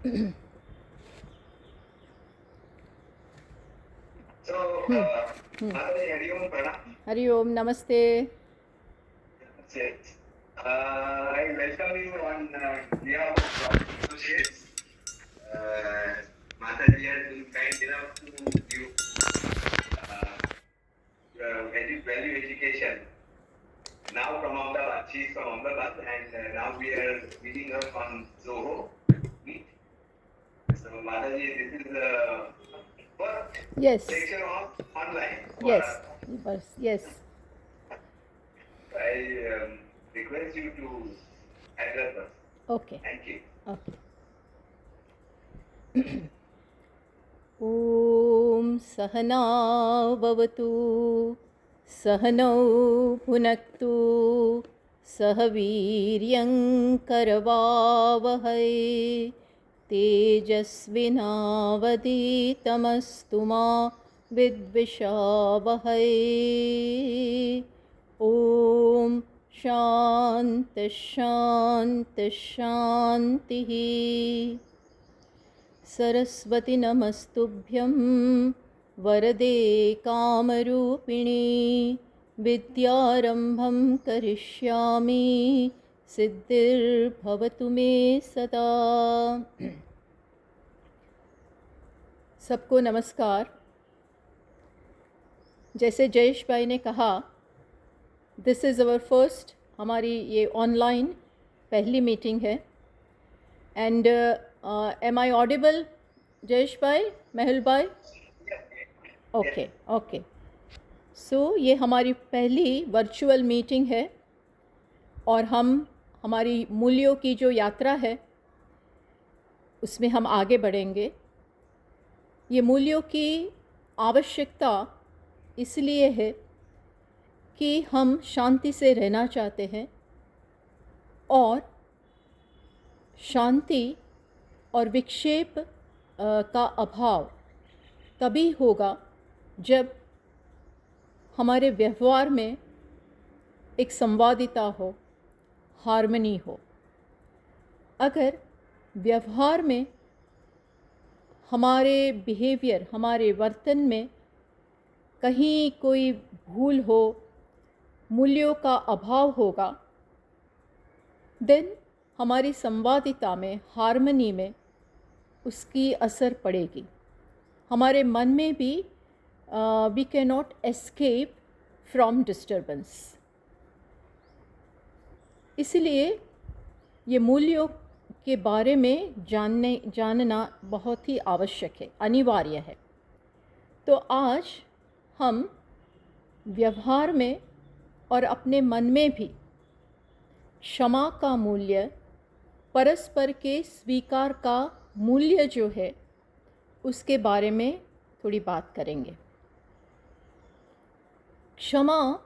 So, हम्म हम्म Mataji, Hariom Pranam. Hariom नमस्ते. Yes. I welcome you on behalf of Profit Associates. Mataji has been kind enough to give value education. Now from Ahmedabad, she is from Ahmedabad, and now we are meeting her on Zoho Meet. So, Mataji, this is the first yes section of online for yes us. बस yes. I request you to address us. Okay Thank you. Okay. ॐ सहनाववतु सहनौ भुनक्तु सह वीर्यं करवावहै तेजस्विनावधीतमस्तु मा विद्विषावहै. ॐ शान्ति शान्ति शान्तिः. सरस्वती नमस्तुभ्यं वरदे कामरूपिणी विद्यारम्भं करिष्यामि सिद्धिर्भवतु मे सदा. सबको नमस्कार. जैसे जयेश भाई ने कहा, दिस इज़ अवर फर्स्ट, हमारी ये ऑनलाइन पहली मीटिंग है. And am I audible, Jayesh भाई, मेहुल भाई? Okay okay. सो ये हमारी पहली वर्चुअल मीटिंग है और हमारी मूल्यों की जो यात्रा है उसमें हम आगे बढ़ेंगे. ये मूल्यों की आवश्यकता इसलिए है कि हम शांति से रहना चाहते हैं, और शांति और विक्षेप का अभाव तभी होगा जब हमारे व्यवहार में एक संवादिता हो, हार्मनी हो. अगर व्यवहार में, हमारे बिहेवियर, हमारे वर्तन में कहीं कोई भूल हो, मूल्यों का अभाव होगा, देन हमारी संवादिता में, हार्मनी में उसकी असर पड़ेगी. हमारे मन में भी we can not escape from disturbance. इसलिए ये मूल्यों के बारे में जानना बहुत ही आवश्यक है, अनिवार्य है. तो आज हम व्यवहार में और अपने मन में भी क्षमा का मूल्य, परस्पर के स्वीकार का मूल्य जो है, उसके बारे में थोड़ी बात करेंगे. क्षमा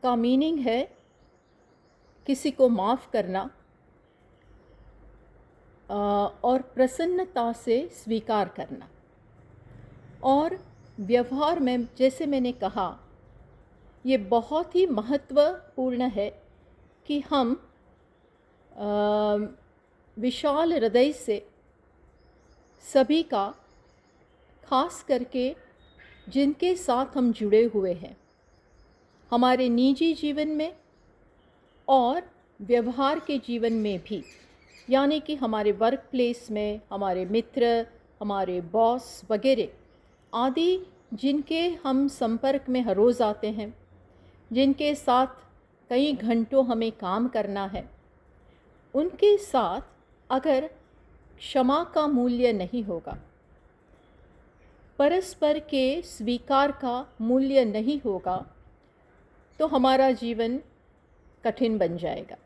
का मीनिंग है किसी को माफ़ करना और प्रसन्नता से स्वीकार करना. और व्यवहार में, जैसे मैंने कहा, ये बहुत ही महत्वपूर्ण है कि हम विशाल हृदय से सभी का, खास करके जिनके साथ हम जुड़े हुए हैं, हमारे निजी जीवन में और व्यवहार के जीवन में भी, यानी कि हमारे वर्क प्लेस में, हमारे मित्र, हमारे बॉस वगैरह आदि, जिनके हम संपर्क में हर रोज़ आते हैं, जिनके साथ कई घंटों हमें काम करना है, उनके साथ अगर क्षमा का मूल्य नहीं होगा, परस्पर के स्वीकार का मूल्य नहीं होगा, तो हमारा जीवन कठिन बन जाएगा.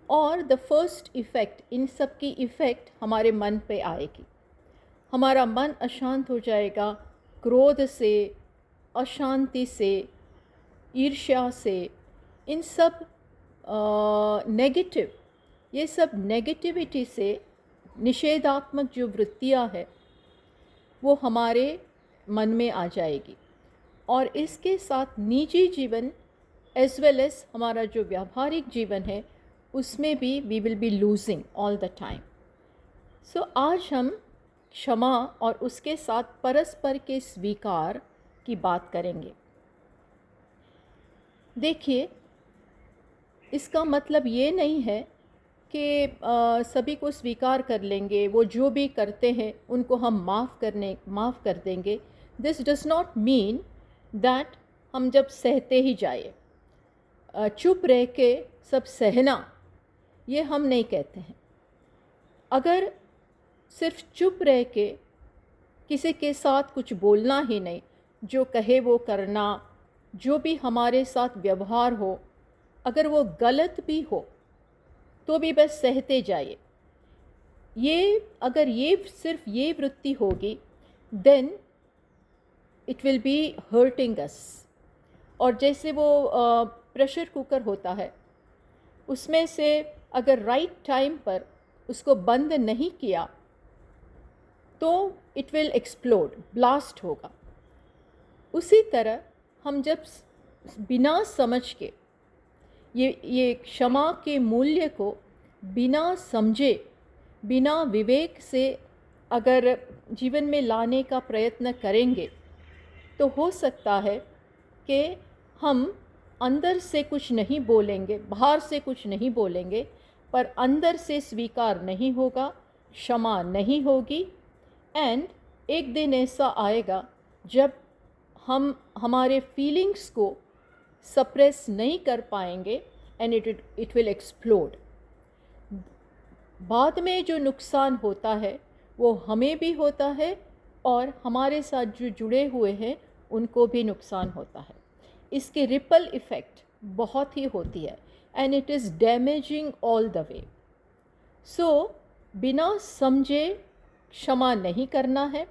और द फर्स्ट इफ़ेक्ट, इन सब की इफ़ेक्ट हमारे मन पे आएगी. हमारा मन अशांत हो जाएगा, क्रोध से, अशांति से, ईर्ष्या से, इन सब नेगेटिव, ये सब नेगेटिविटी से, निषेधात्मक जो वृत्तियाँ है वो हमारे मन में आ जाएगी. और इसके साथ निजी जीवन एज वेल एज हमारा जो व्यावहारिक जीवन है, उसमें भी we will be losing all the time. So आज हम क्षमा और उसके साथ परस्पर के स्वीकार की बात करेंगे। देखिए, इसका मतलब ये नहीं है कि सभी को स्वीकार कर लेंगे, वो जो भी करते हैं उनको हम माफ़ कर देंगे। This does not mean that हम जब सहते ही जाए, चुप रह के सब सहना, ये हम नहीं कहते हैं। अगर सिर्फ चुप रह के किसी के साथ कुछ बोलना ही नहीं, जो कहे वो करना, जो भी हमारे साथ व्यवहार हो, अगर वो गलत भी हो तो भी बस सहते जाइए, अगर ये सिर्फ ये वृत्ति होगी, then it will be hurting us. और जैसे वो प्रेशर कुकर होता है, उसमें से अगर राइट टाइम पर उसको बंद नहीं किया तो इट विल एक्सप्लोड, ब्लास्ट होगा। उसी तरह हम जब बिना समझ के ये क्षमा के मूल्य को बिना समझे, बिना विवेक से अगर जीवन में लाने का प्रयत्न करेंगे, तो हो सकता है कि हम अंदर से कुछ नहीं बोलेंगे, बाहर से कुछ नहीं बोलेंगे, पर अंदर से स्वीकार नहीं होगा, क्षमा नहीं होगी। एंड एक दिन ऐसा आएगा जब हम हमारे फीलिंग्स को सप्रेस नहीं कर पाएंगे एंड इट विल एक्सप्लोड। बाद में जो नुकसान होता है वो हमें भी होता है और हमारे साथ जो जुड़े हुए हैं उनको भी नुकसान होता है। इसकी रिपल इफ़ेक्ट बहुत ही होती है and it is damaging all the way. So बिना समझे क्षमा नहीं करना है,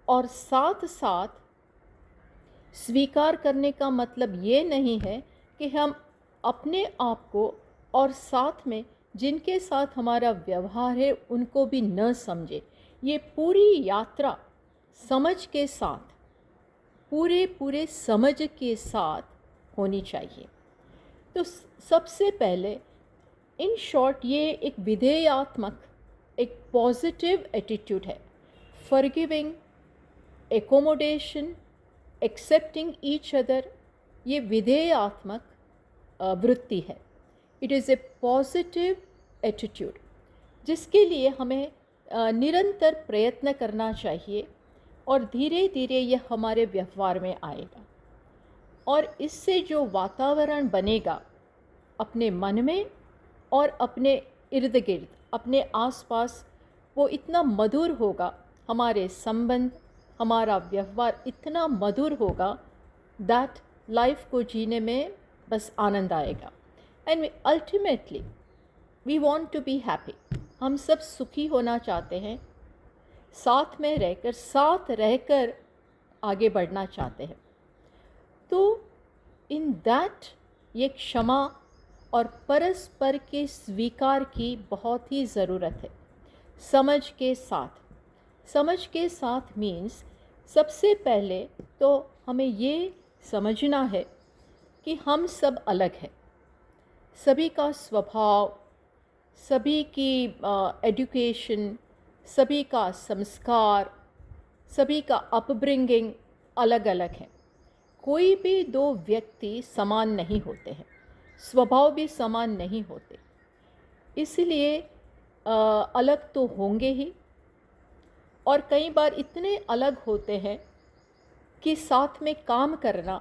और साथ साथ स्वीकार करने का मतलब ये नहीं है कि हम अपने आप को और साथ में जिनके साथ हमारा व्यवहार है उनको भी न समझे। ये पूरी यात्रा समझ के साथ, पूरे समझ के साथ होनी चाहिए। तो सबसे पहले, इन शॉर्ट, ये एक विधेयात्मक, एक पॉजिटिव एटीट्यूड है। Forgiving, accommodation, accepting each other, ये विधेयात्मक वृत्ति है। It is a positive attitude जिसके लिए हमें निरंतर प्रयत्न करना चाहिए, और धीरे धीरे यह हमारे व्यवहार में आएगा। और इससे जो वातावरण बनेगा अपने मन में और अपने इर्द गिर्द, अपने आसपास, वो इतना मधुर होगा, हमारे संबंध, हमारा व्यवहार इतना मधुर होगा दैट लाइफ को जीने में बस आनंद आएगा। And ultimately we want to be happy. हम सब सुखी होना चाहते हैं, साथ में रहकर, साथ रहकर आगे बढ़ना चाहते हैं। तो इन दैट ये क्षमा और परस्पर के स्वीकार की बहुत ही ज़रूरत है। समझ के साथ मीन्स सबसे पहले तो हमें ये समझना है कि हम सब अलग हैं। सभी का स्वभाव, सभी की एजुकेशन, सभी का संस्कार, सभी का अपब्रिंगिंग अलग अलग है। कोई भी दो व्यक्ति समान नहीं होते हैं, स्वभाव भी समान नहीं होते, इसलिए अलग तो होंगे ही। और कई बार इतने अलग होते हैं कि साथ में काम करना,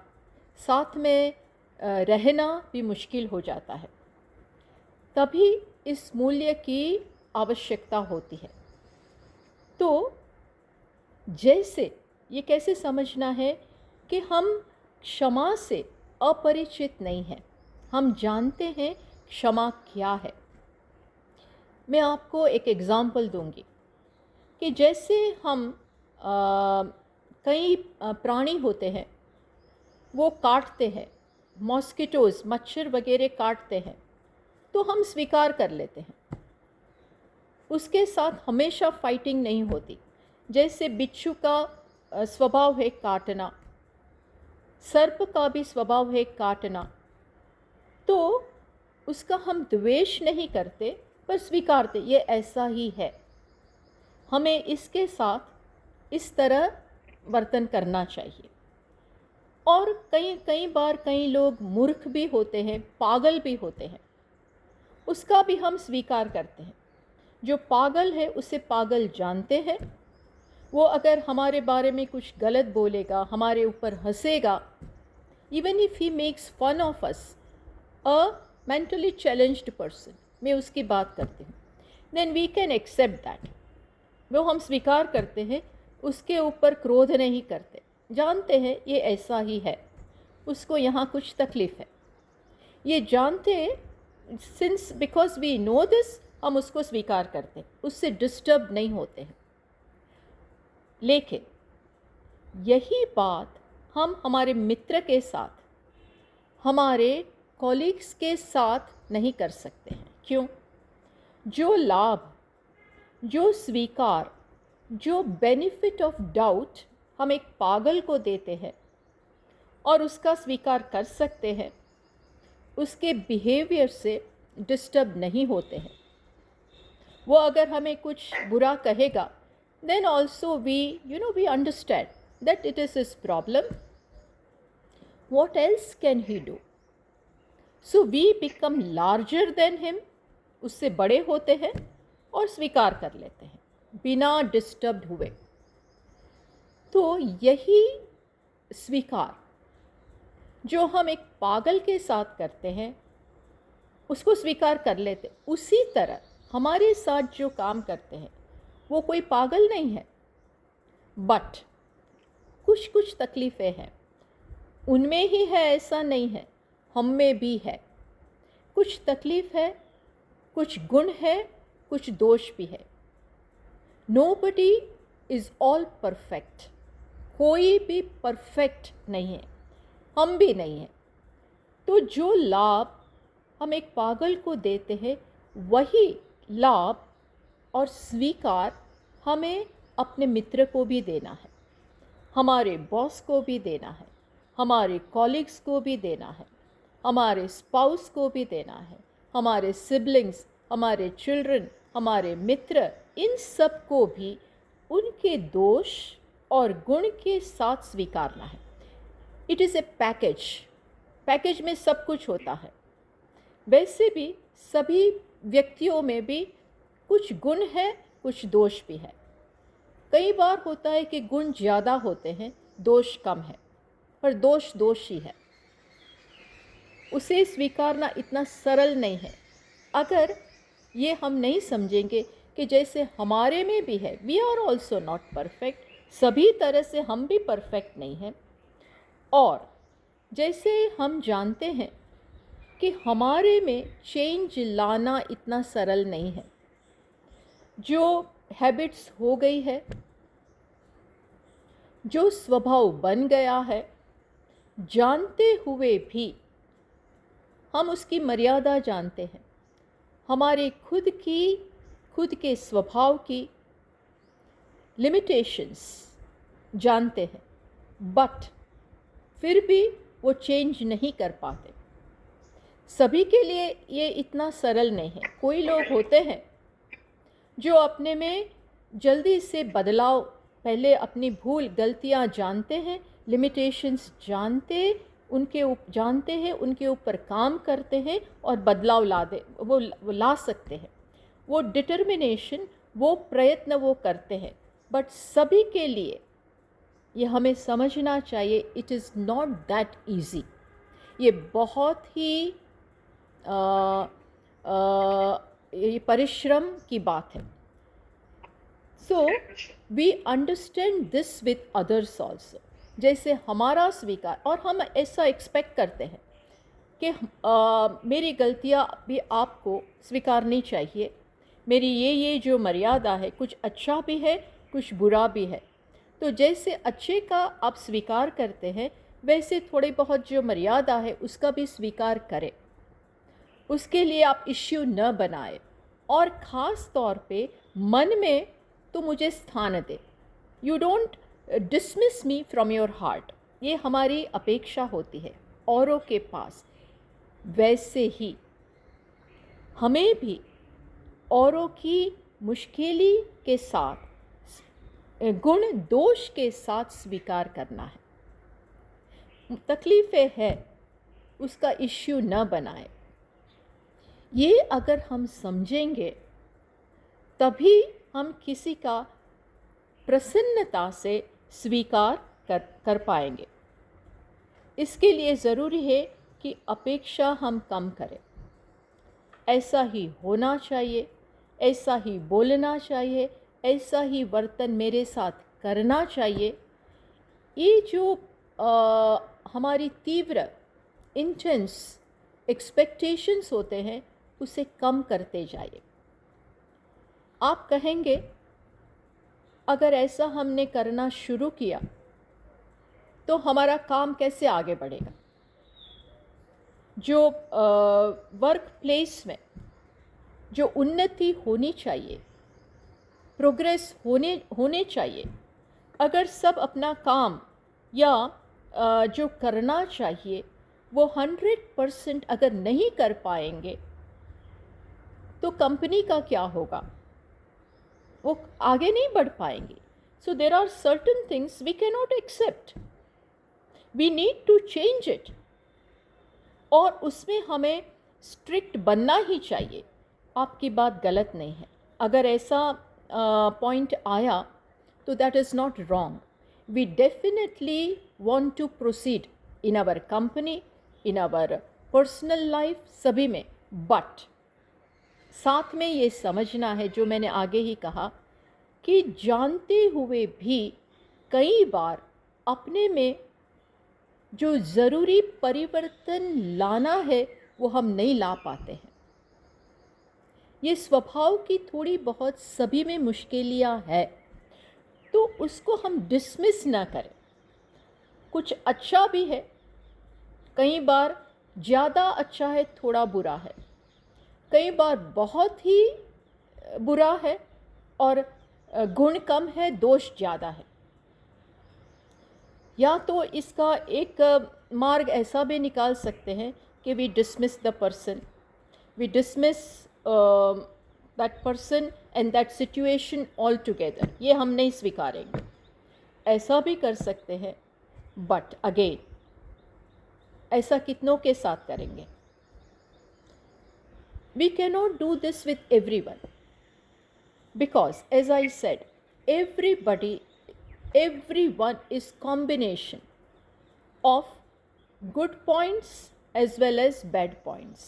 साथ में रहना भी मुश्किल हो जाता है। तभी इस मूल्य की आवश्यकता होती है। तो जैसे ये कैसे समझना है कि हम क्षमा से अपरिचित नहीं हैं, हम जानते हैं क्षमा क्या है। मैं आपको एक एग्ज़ाम्पल दूंगी कि जैसे हम कई प्राणी होते हैं, वो काटते हैं, मॉस्किटोज़, मच्छर वगैरह काटते हैं, तो हम स्वीकार कर लेते हैं, उसके साथ हमेशा फाइटिंग नहीं होती। जैसे बिच्छू का स्वभाव है काटना, सर्प का भी स्वभाव है काटना, तो उसका हम द्वेष नहीं करते, पर स्वीकारते, ये ऐसा ही है। हमें इसके साथ इस तरह वर्तन करना चाहिए। और कई कई बार कई लोग मूर्ख भी होते हैं, पागल भी होते हैं, उसका भी हम स्वीकार करते हैं। जो पागल है उसे पागल जानते हैं। वो अगर हमारे बारे में कुछ गलत बोलेगा, हमारे ऊपर हंसेगा, even if he makes fun of us, a mentally challenged person, मैं उसकी बात करती हूँ, then we can accept that. वो हम स्वीकार करते हैं, उसके ऊपर क्रोध नहीं करते, जानते हैं ये ऐसा ही है, उसको यहाँ कुछ तकलीफ़ है, ये जानते हैं। Since because we know this, हम उसको स्वीकार करते हैं, उससे डिस्टर्ब नहीं होते हैं। लेकिन यही बात हम हमारे मित्र के साथ, हमारे कॉलीग्स के साथ नहीं कर सकते हैं। क्यों? जो लाभ, जो स्वीकार, जो बेनिफिट ऑफ डाउट हम एक पागल को देते हैं और उसका स्वीकार कर सकते हैं, उसके बिहेवियर से डिस्टर्ब नहीं होते हैं। वो अगर हमें कुछ बुरा कहेगा, then also we understand that it is his problem. What else can he do? So we become larger than him, उससे बड़े होते हैं और स्वीकार कर लेते हैं बिना डिस्टर्ब हुए। तो यही स्वीकार जो हम एक पागल के साथ करते हैं, उसको स्वीकार कर लेते, उसी तरह हमारे साथ जो काम करते हैं वो कोई पागल नहीं है, बट कुछ कुछ तकलीफ़ें हैं, उनमें ही है ऐसा नहीं है, हम में भी है। कुछ तकलीफ़ है, कुछ गुण है, कुछ दोष भी है। नोबडी इज़ ऑल परफेक्ट, कोई भी परफेक्ट नहीं है, हम भी नहीं हैं। तो जो लाभ हम एक पागल को देते हैं, वही लाभ और स्वीकार हमें अपने मित्र को भी देना है, हमारे बॉस को भी देना है, हमारे कॉलीग्स को भी देना है, हमारे स्पाउस को भी देना है, हमारे सिबलिंग्स, हमारे चिल्ड्रन, हमारे मित्र, इन सब को भी उनके दोष और गुण के साथ स्वीकारना है। It is a package, package में सब कुछ होता है। वैसे भी सभी व्यक्तियों में भी कुछ गुण है, कुछ दोष भी है। कई बार होता है कि गुण ज़्यादा होते हैं, दोष कम है, पर दोष दोष ही है, उसे स्वीकारना इतना सरल नहीं है। अगर ये हम नहीं समझेंगे कि जैसे हमारे में भी है, we are also not perfect, सभी तरह से हम भी परफेक्ट नहीं हैं, और जैसे हम जानते हैं कि हमारे में चेंज लाना इतना सरल नहीं है, जो हैबिट्स हो गई है, जो स्वभाव बन गया है, जानते हुए भी हम उसकी मर्यादा जानते हैं, हमारे खुद के स्वभाव की लिमिटेशंस जानते हैं, बट फिर भी वो चेंज नहीं कर पाते। सभी के लिए ये इतना सरल नहीं है। कोई लोग होते हैं जो अपने में जल्दी से बदलाव, पहले अपनी भूल गलतियां जानते हैं, लिमिटेशंस जानते हैं, उनके ऊपर काम करते हैं और बदलाव वो ला सकते हैं। वो डिटर्मिनेशन, वो प्रयत्न वो करते हैं, बट सभी के लिए ये हमें समझना चाहिए, it is not that easy. ये बहुत ही ये परिश्रम की बात है। So we understand this with others also. जैसे हमारा स्वीकार, और हम ऐसा एक्सपेक्ट करते हैं कि मेरी गलतियाँ भी आपको स्वीकारनी चाहिए, मेरी ये जो मर्यादा है, कुछ अच्छा भी है, कुछ बुरा भी है। तो जैसे अच्छे का आप स्वीकार करते हैं, वैसे थोड़ी बहुत जो मर्यादा है उसका भी स्वीकार करें। उसके लिए आप इश्यू न बनाए, और ख़ास तौर पे मन में तो मुझे स्थान दे। You don't dismiss me from your heart, ये हमारी अपेक्षा होती है औरों के पास। वैसे ही हमें भी औरों की मुश्किली के साथ गुण दोष के साथ स्वीकार करना है। तकलीफ़ें है उसका इश्यू न बनाए। ये अगर हम समझेंगे तभी हम किसी का प्रसन्नता से स्वीकार कर पाएंगे। इसके लिए ज़रूरी है कि अपेक्षा हम कम करें। ऐसा ही होना चाहिए, ऐसा ही बोलना चाहिए, ऐसा ही वर्तन मेरे साथ करना चाहिए। ये जो हमारी तीव्र इंटेंस एक्सपेक्टेशंस होते हैं उसे कम करते जाइए। आप कहेंगे अगर ऐसा हमने करना शुरू किया तो हमारा काम कैसे आगे बढ़ेगा। जो वर्क प्लेस में जो उन्नति होनी चाहिए, प्रोग्रेस होने चाहिए, अगर सब अपना काम या जो करना चाहिए वो 100% अगर नहीं कर पाएंगे तो कंपनी का क्या होगा, वो आगे नहीं बढ़ पाएंगे। So there are certain things we can not accept, we need to change it, और उसमें हमें स्ट्रिक्ट बनना ही चाहिए। आपकी बात गलत नहीं है, अगर ऐसा पॉइंट आया तो that is not wrong. We definitely want to proceed in our company, in our personal life, सभी में, बट साथ में ये समझना है जो मैंने आगे ही कहा कि जानते हुए भी कई बार अपने में जो ज़रूरी परिवर्तन लाना है वो हम नहीं ला पाते हैं। ये स्वभाव की थोड़ी बहुत सभी में मुश्किलियाँ है, तो उसको हम डिसमिस ना करें। कुछ अच्छा भी है, कई बार ज़्यादा अच्छा है, थोड़ा बुरा है, कई बार बहुत ही बुरा है और गुण कम है, दोष ज़्यादा है। या तो इसका एक मार्ग ऐसा भी निकाल सकते हैं कि we dismiss the person, we dismiss that person and that situation all together, ये हम नहीं स्वीकारेंगे, ऐसा भी कर सकते हैं। बट अगेन ऐसा कितनों के साथ करेंगे? We cannot do this with everyone because, as I said, everyone is combination of good points as well as bad points.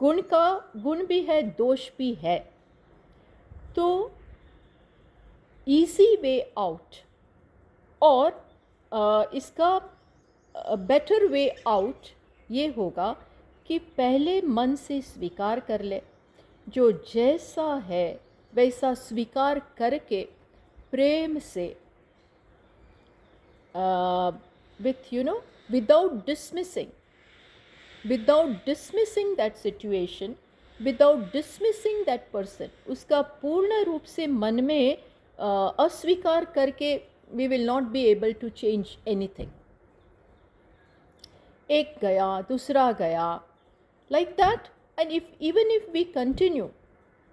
गुण भी है, दोष भी है। तो easy way out और इसका बेटर वे आउट ये होगा कि पहले मन से स्वीकार कर ले, जो जैसा है वैसा स्वीकार करके प्रेम से with without dismissing that situation, without dismissing that person, उसका पूर्ण रूप से मन में अस्वीकार करके we will not be able to change anything. एक गया, दूसरा गया, like that, and even if we continue,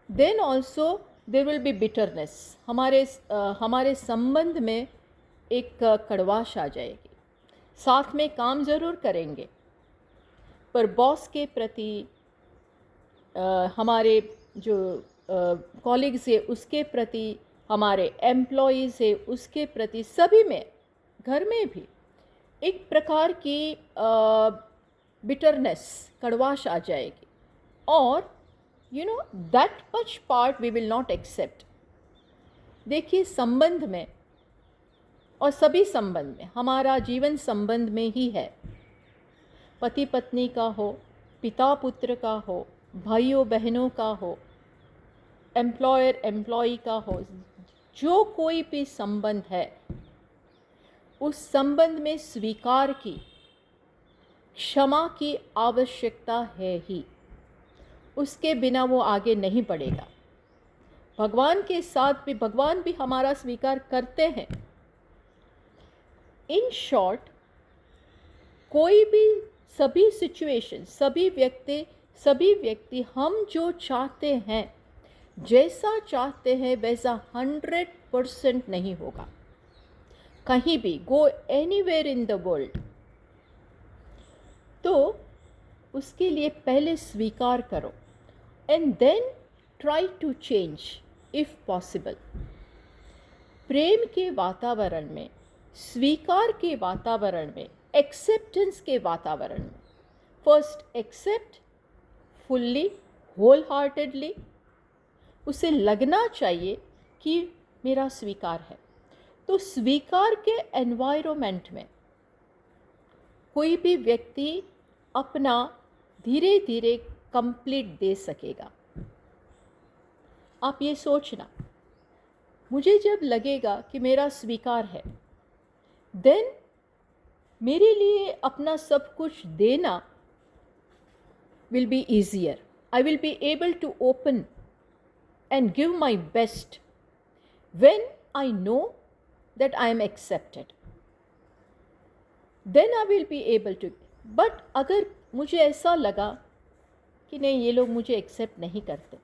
then also there will be bitterness. हमारे संबंध में एक कड़वाश आ जाएगी। साथ में काम ज़रूर करेंगे, पर बॉस के प्रति, हमारे जो कॉलीग्स है उसके प्रति, हमारे एम्प्लॉयज़ है उसके प्रति, सभी में, घर में भी एक प्रकार की बिटरनेस, कड़वाश आ जाएगी, और that much part we will not accept. देखिए, संबंध में और सभी संबंध में, हमारा जीवन संबंध में ही है, पति पत्नी का हो, पिता पुत्र का हो, भाइयों बहनों का हो, एम्प्लॉयर एम्प्लॉई का हो, जो कोई भी संबंध है, उस संबंध में स्वीकार की, क्षमा की आवश्यकता है ही, उसके बिना वो आगे नहीं बढ़ेगा। भगवान के साथ भी, भगवान भी हमारा स्वीकार करते हैं। इन शॉर्ट, कोई भी, सभी सिचुएशन, सभी व्यक्ति हम जो चाहते हैं जैसा चाहते हैं वैसा 100% नहीं होगा कहीं भी, go anywhere in the world. तो उसके लिए पहले स्वीकार करो and then try to change if possible. प्रेम के वातावरण में, स्वीकार के वातावरण में, एक्सेप्टेंस के वातावरण में, first accept fully, wholeheartedly. उसे लगना चाहिए कि मेरा स्वीकार है। तो स्वीकार के एनवायरनमेंट में कोई भी व्यक्ति अपना धीरे धीरे कंप्लीट दे सकेगा। आप ये सोचना, मुझे जब लगेगा कि मेरा स्वीकार है, देन मेरे लिए अपना सब कुछ देना will be easier. I will be able to open and give my best when I know that I am accepted. Then I will be able to. But अगर मुझे ऐसा लगा कि नहीं, ये लोग मुझे accept नहीं करते,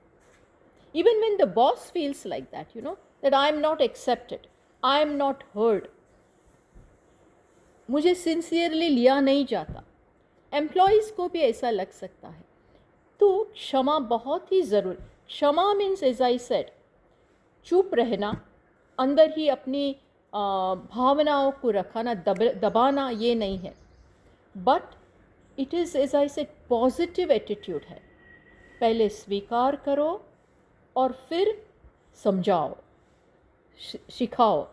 even when the boss feels like that, you know, that I am not accepted, I am not heard, मुझे सिंसियरली लिया नहीं जाता, एम्प्लॉयज़ को भी ऐसा लग सकता है, तो क्षमा बहुत ही ज़रूर। क्षमा मीन्स एज आई सेड, चुप रहना, अंदर ही अपनी भावनाओं को रखना, दबाना ये नहीं है, but it is as I said positive attitude है। पहले स्वीकार करो और फिर समझाओ, सिखाओ,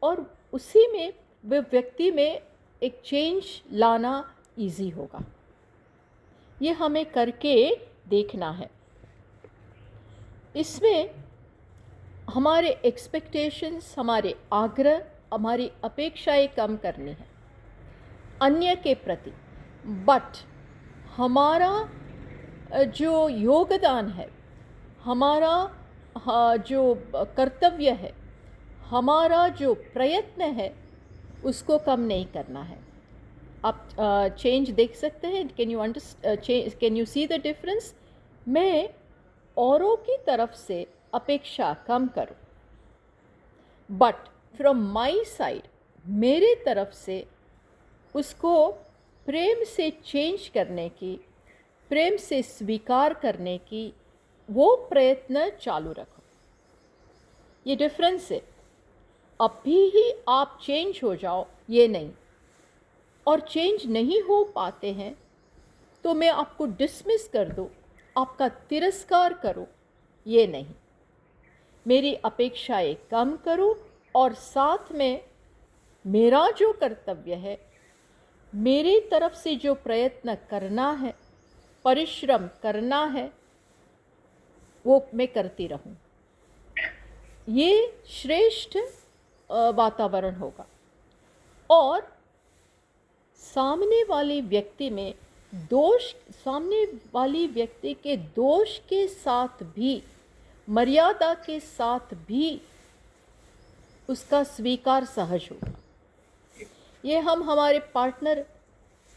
और उसी में वे व्यक्ति में एक चेंज लाना इजी होगा। ये हमें करके देखना है। इसमें हमारे एक्सपेक्टेशंस, हमारे आग्रह, हमारी अपेक्षाएं कम करनी है अन्य के प्रति, बट हमारा जो योगदान है, हमारा जो कर्तव्य है, हमारा जो प्रयत्न है, उसको कम नहीं करना है। आप चेंज देख सकते हैं। Can you see the difference? मैं औरों की तरफ से अपेक्षा कम करूं, बट फ्रॉम माई साइड, मेरे तरफ से उसको प्रेम से चेंज करने की, प्रेम से स्वीकार करने की वो प्रयत्न चालू रखो। ये डिफरेंस है। अभी ही आप चेंज हो जाओ ये नहीं, और चेंज नहीं हो पाते हैं तो मैं आपको डिसमिस कर दूं, आपका तिरस्कार करो, ये नहीं। मेरी अपेक्षाएं कम करो और साथ में मेरा जो कर्तव्य है, मेरी तरफ से जो प्रयत्न करना है, परिश्रम करना है, वो मैं करती रहूं। ये श्रेष्ठ वातावरण होगा। और सामने वाले व्यक्ति में दोष, सामने वाली व्यक्ति के दोष के साथ भी, मर्यादा के साथ भी उसका स्वीकार सहज होगा। ये हम हमारे पार्टनर,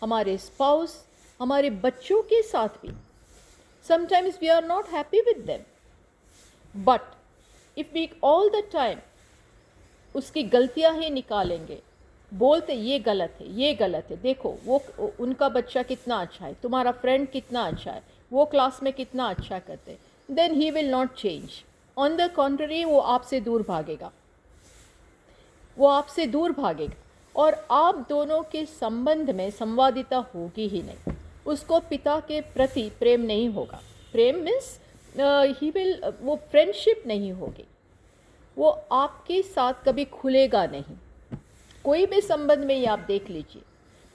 हमारे स्पाउस, हमारे बच्चों के साथ भी, sometimes we are not happy with them, but if we all the time उसकी गलतियां ही निकालेंगे, बोलते ये गलत है, ये गलत है, देखो वो उनका बच्चा कितना अच्छा है, तुम्हारा फ्रेंड कितना अच्छा है, वो क्लास में कितना अच्छा करते हैं, then he will not change. On the contrary, वो आपसे दूर भागेगा, वो आपसे दूर भागेगा, और आप दोनों के संबंध में संवादिता होगी ही नहीं। उसको पिता के प्रति प्रेम नहीं होगा। प्रेम मीन्स ही विल, वो फ्रेंडशिप नहीं होगी, वो आपके साथ कभी खुलेगा नहीं। कोई भी संबंध में ये आप देख लीजिए,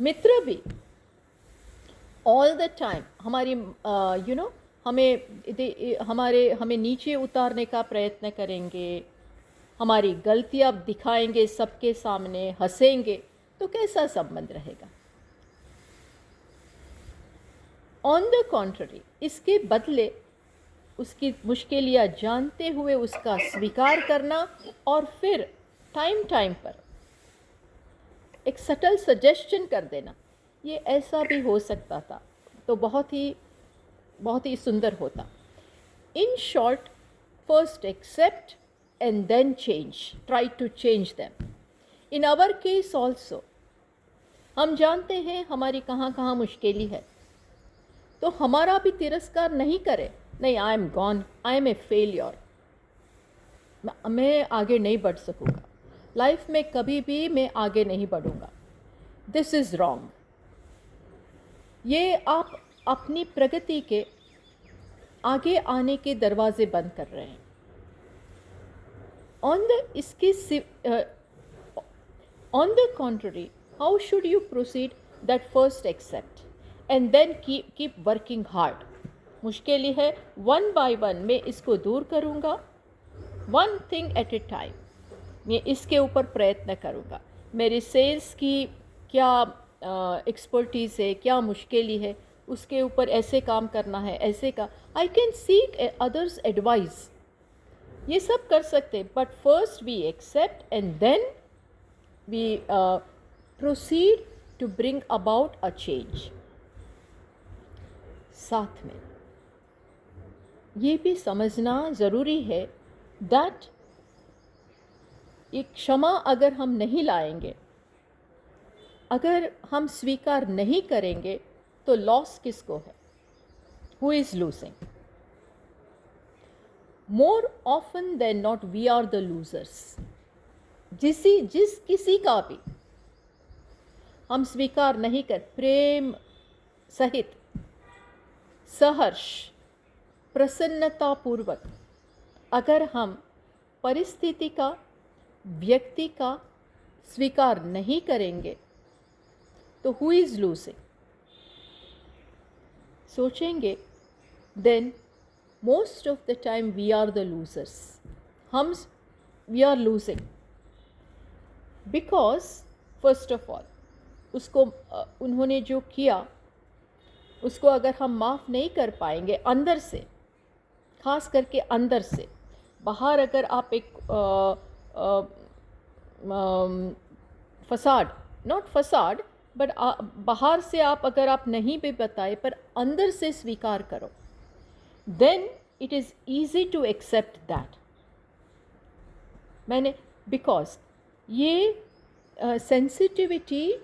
मित्र भी ऑल द टाइम हमारी हमें नीचे उतारने का प्रयत्न करेंगे, हमारी गलतियां दिखाएंगे सबके सामने, हंसेंगे, तो कैसा संबंध रहेगा? ऑन द कॉन्ट्ररी, इसके बदले उसकी मुश्किलियाँ जानते हुए उसका स्वीकार करना, और फिर टाइम टाइम पर एक सटल सजेशन कर देना, ये ऐसा भी हो सकता था, तो बहुत ही सुंदर होता। In short, first accept and then change, try to change them. In our case also, हम जानते हैं हमारी कहाँ कहाँ मुश्किलें है, तो हमारा भी तिरस्कार नहीं करे, नहीं I am gone, I am a failure, मैं आगे नहीं बढ़ सकूँगा, लाइफ में कभी भी मैं आगे नहीं बढ़ूँगा, दिस इज़ रॉन्ग। ये आप अपनी प्रगति के आगे आने के दरवाजे बंद कर रहे हैं। On the contrary, how should you proceed? That first accept and then keep working hard. मुश्किल है, one by one मैं इसको दूर करूँगा, one thing at a time, मैं इसके ऊपर प्रयत्न करूँगा। मेरी सेल्स की क्या एक्सपर्टीज़ है, क्या मुश्किल है, उसके ऊपर ऐसे काम करना है, ऐसे का I can seek others advice, ये सब कर सकते, but first we accept and then we proceed to bring about a change. साथ में ये भी समझना ज़रूरी है दैट एक क्षमा अगर हम नहीं लाएंगे, अगर हम स्वीकार नहीं करेंगे, तो लॉस किसको है? Who is losing? More often than not we are the losers. जिस किसी का भी हम स्वीकार नहीं कर, प्रेम सहित सहर्ष प्रसन्नतापूर्वक अगर हम परिस्थिति का, व्यक्ति का स्वीकार नहीं करेंगे, तो हु इज़ लूजिंग? सोचेंगे, then most of the time we are the losers. We are losing because first of all उसको उन्होंने जो किया उसको अगर हम माफ़ नहीं कर पाएंगे अंदर से, ख़ास करके अंदर से, बाहर अगर आप एक फसाड, नॉट फसाड बट बाहर से अगर आप नहीं भी बताए पर अंदर से स्वीकार करो, then it is easy to accept that. मैंने बिकॉज ये सेंसिटिविटी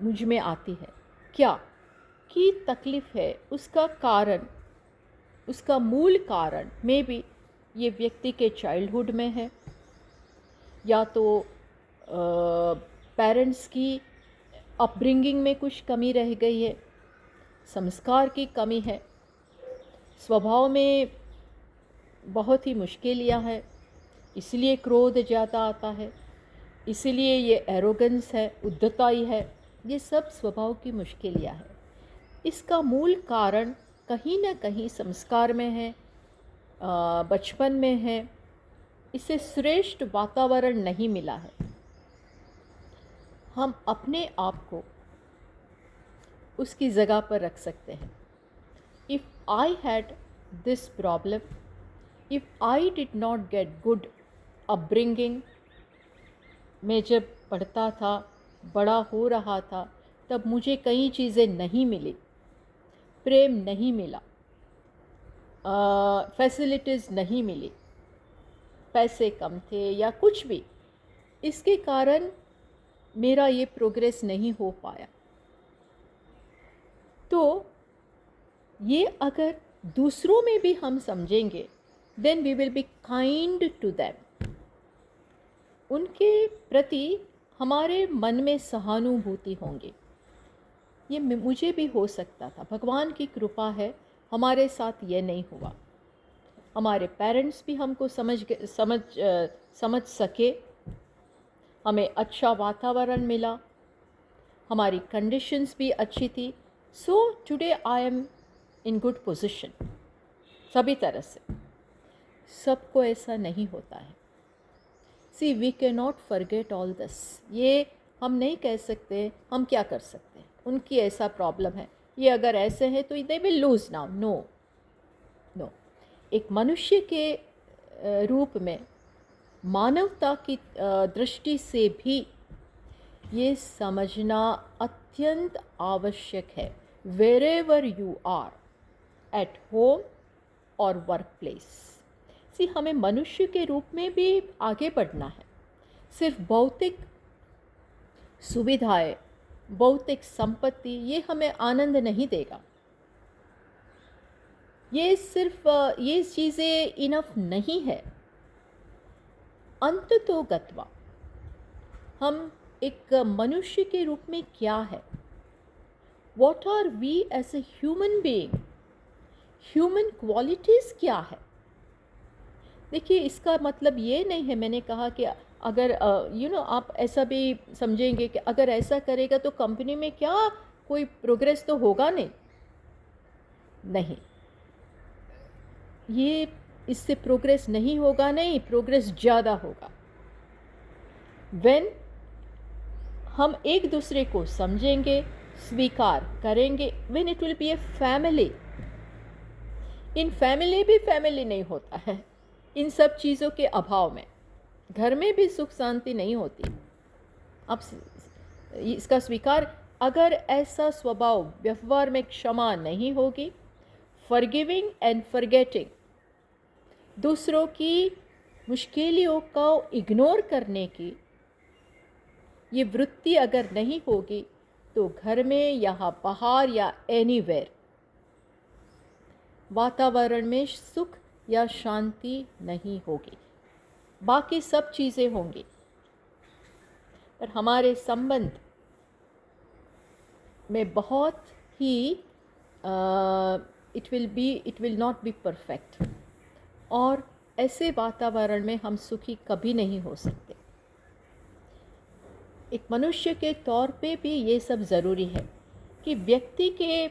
मुझ में आती है, क्या की तकलीफ़ है, उसका कारण, उसका मूल कारण मे बी ये व्यक्ति के चाइल्डहुड में है, या तो पेरेंट्स की अपब्रिंगिंग में कुछ कमी रह गई है, संस्कार की कमी है, स्वभाव में बहुत ही मुश्किलियाँ है, इसलिए क्रोध ज़्यादा आता है, इसलिए ये एरोगेंस है, उद्धताई है, ये सब स्वभाव की मुश्किलियाँ है। इसका मूल कारण कहीं ना कहीं संस्कार में है, बचपन में है, इसे श्रेष्ठ वातावरण नहीं मिला है। हम अपने आप को उसकी जगह पर रख सकते हैं। If I had this problem, if I did not get good upbringing, मैं जब पढ़ता था, बड़ा हो रहा था, तब मुझे कई चीज़ें नहीं मिली, प्रेम नहीं मिला, फैसिलिटीज़ नहीं मिली, पैसे कम थे या कुछ भी, इसके कारण मेरा ये प्रोग्रेस नहीं हो पाया। तो ये अगर दूसरों में भी हम समझेंगे, then we will be kind to them. उनके प्रति हमारे मन में सहानुभूति होंगी। ये मुझे भी हो सकता था, भगवान की कृपा है हमारे साथ ये नहीं हुआ। हमारे पेरेंट्स भी हमको समझ सके, हमें अच्छा वातावरण मिला, हमारी कंडीशंस भी अच्छी थी। So today I am in good position सभी तरह से। सबको ऐसा नहीं होता है। See we can not forget all this. ये हम नहीं कह सकते, हम क्या कर सकते हैं, उनकी ऐसा प्रॉब्लम है, ये अगर ऐसे हैं तो they will lose now. No no, एक मनुष्य के रूप में, मानवता की दृष्टि से भी ये समझना अत्यंत आवश्यक है। Wherever you are, at home और वर्क प्लेस, हमें मनुष्य के रूप में भी आगे बढ़ना है। सिर्फ भौतिक सुविधाएं, भौतिक संपत्ति ये हमें आनंद नहीं देगा। ये सिर्फ ये चीज़ें इनफ नहीं है। अंततोगत्वा हम एक मनुष्य के रूप में क्या है, what are we as a human being, human qualities क्या है। देखिए, इसका मतलब ये नहीं है, मैंने कहा कि अगर आप ऐसा भी समझेंगे कि अगर ऐसा करेगा तो कंपनी में क्या कोई प्रोग्रेस तो होगा नहीं, ये इससे प्रोग्रेस नहीं होगा, नहीं प्रोग्रेस ज़्यादा होगा व्हेन हम एक दूसरे को समझेंगे, स्वीकार करेंगे, when it will be a family. In family भी फैमिली नहीं होता है इन सब चीज़ों के अभाव में। घर में भी सुख शांति नहीं होती। अब इसका स्वीकार, अगर ऐसा स्वभाव व्यवहार में क्षमा नहीं होगी, फॉरगिविंग एंड फॉरगेटिंग, दूसरों की मुश्किलों को इग्नोर करने की ये वृत्ति अगर नहीं होगी, तो घर में या बाहर या एनीवेयर वातावरण में सुख या शांति नहीं होगी। बाकी सब चीज़ें होंगी, पर हमारे संबंध में बहुत ही it will not be perfect, और ऐसे वातावरण में हम सुखी कभी नहीं हो सकते। एक मनुष्य के तौर पे भी ये सब ज़रूरी है कि व्यक्ति के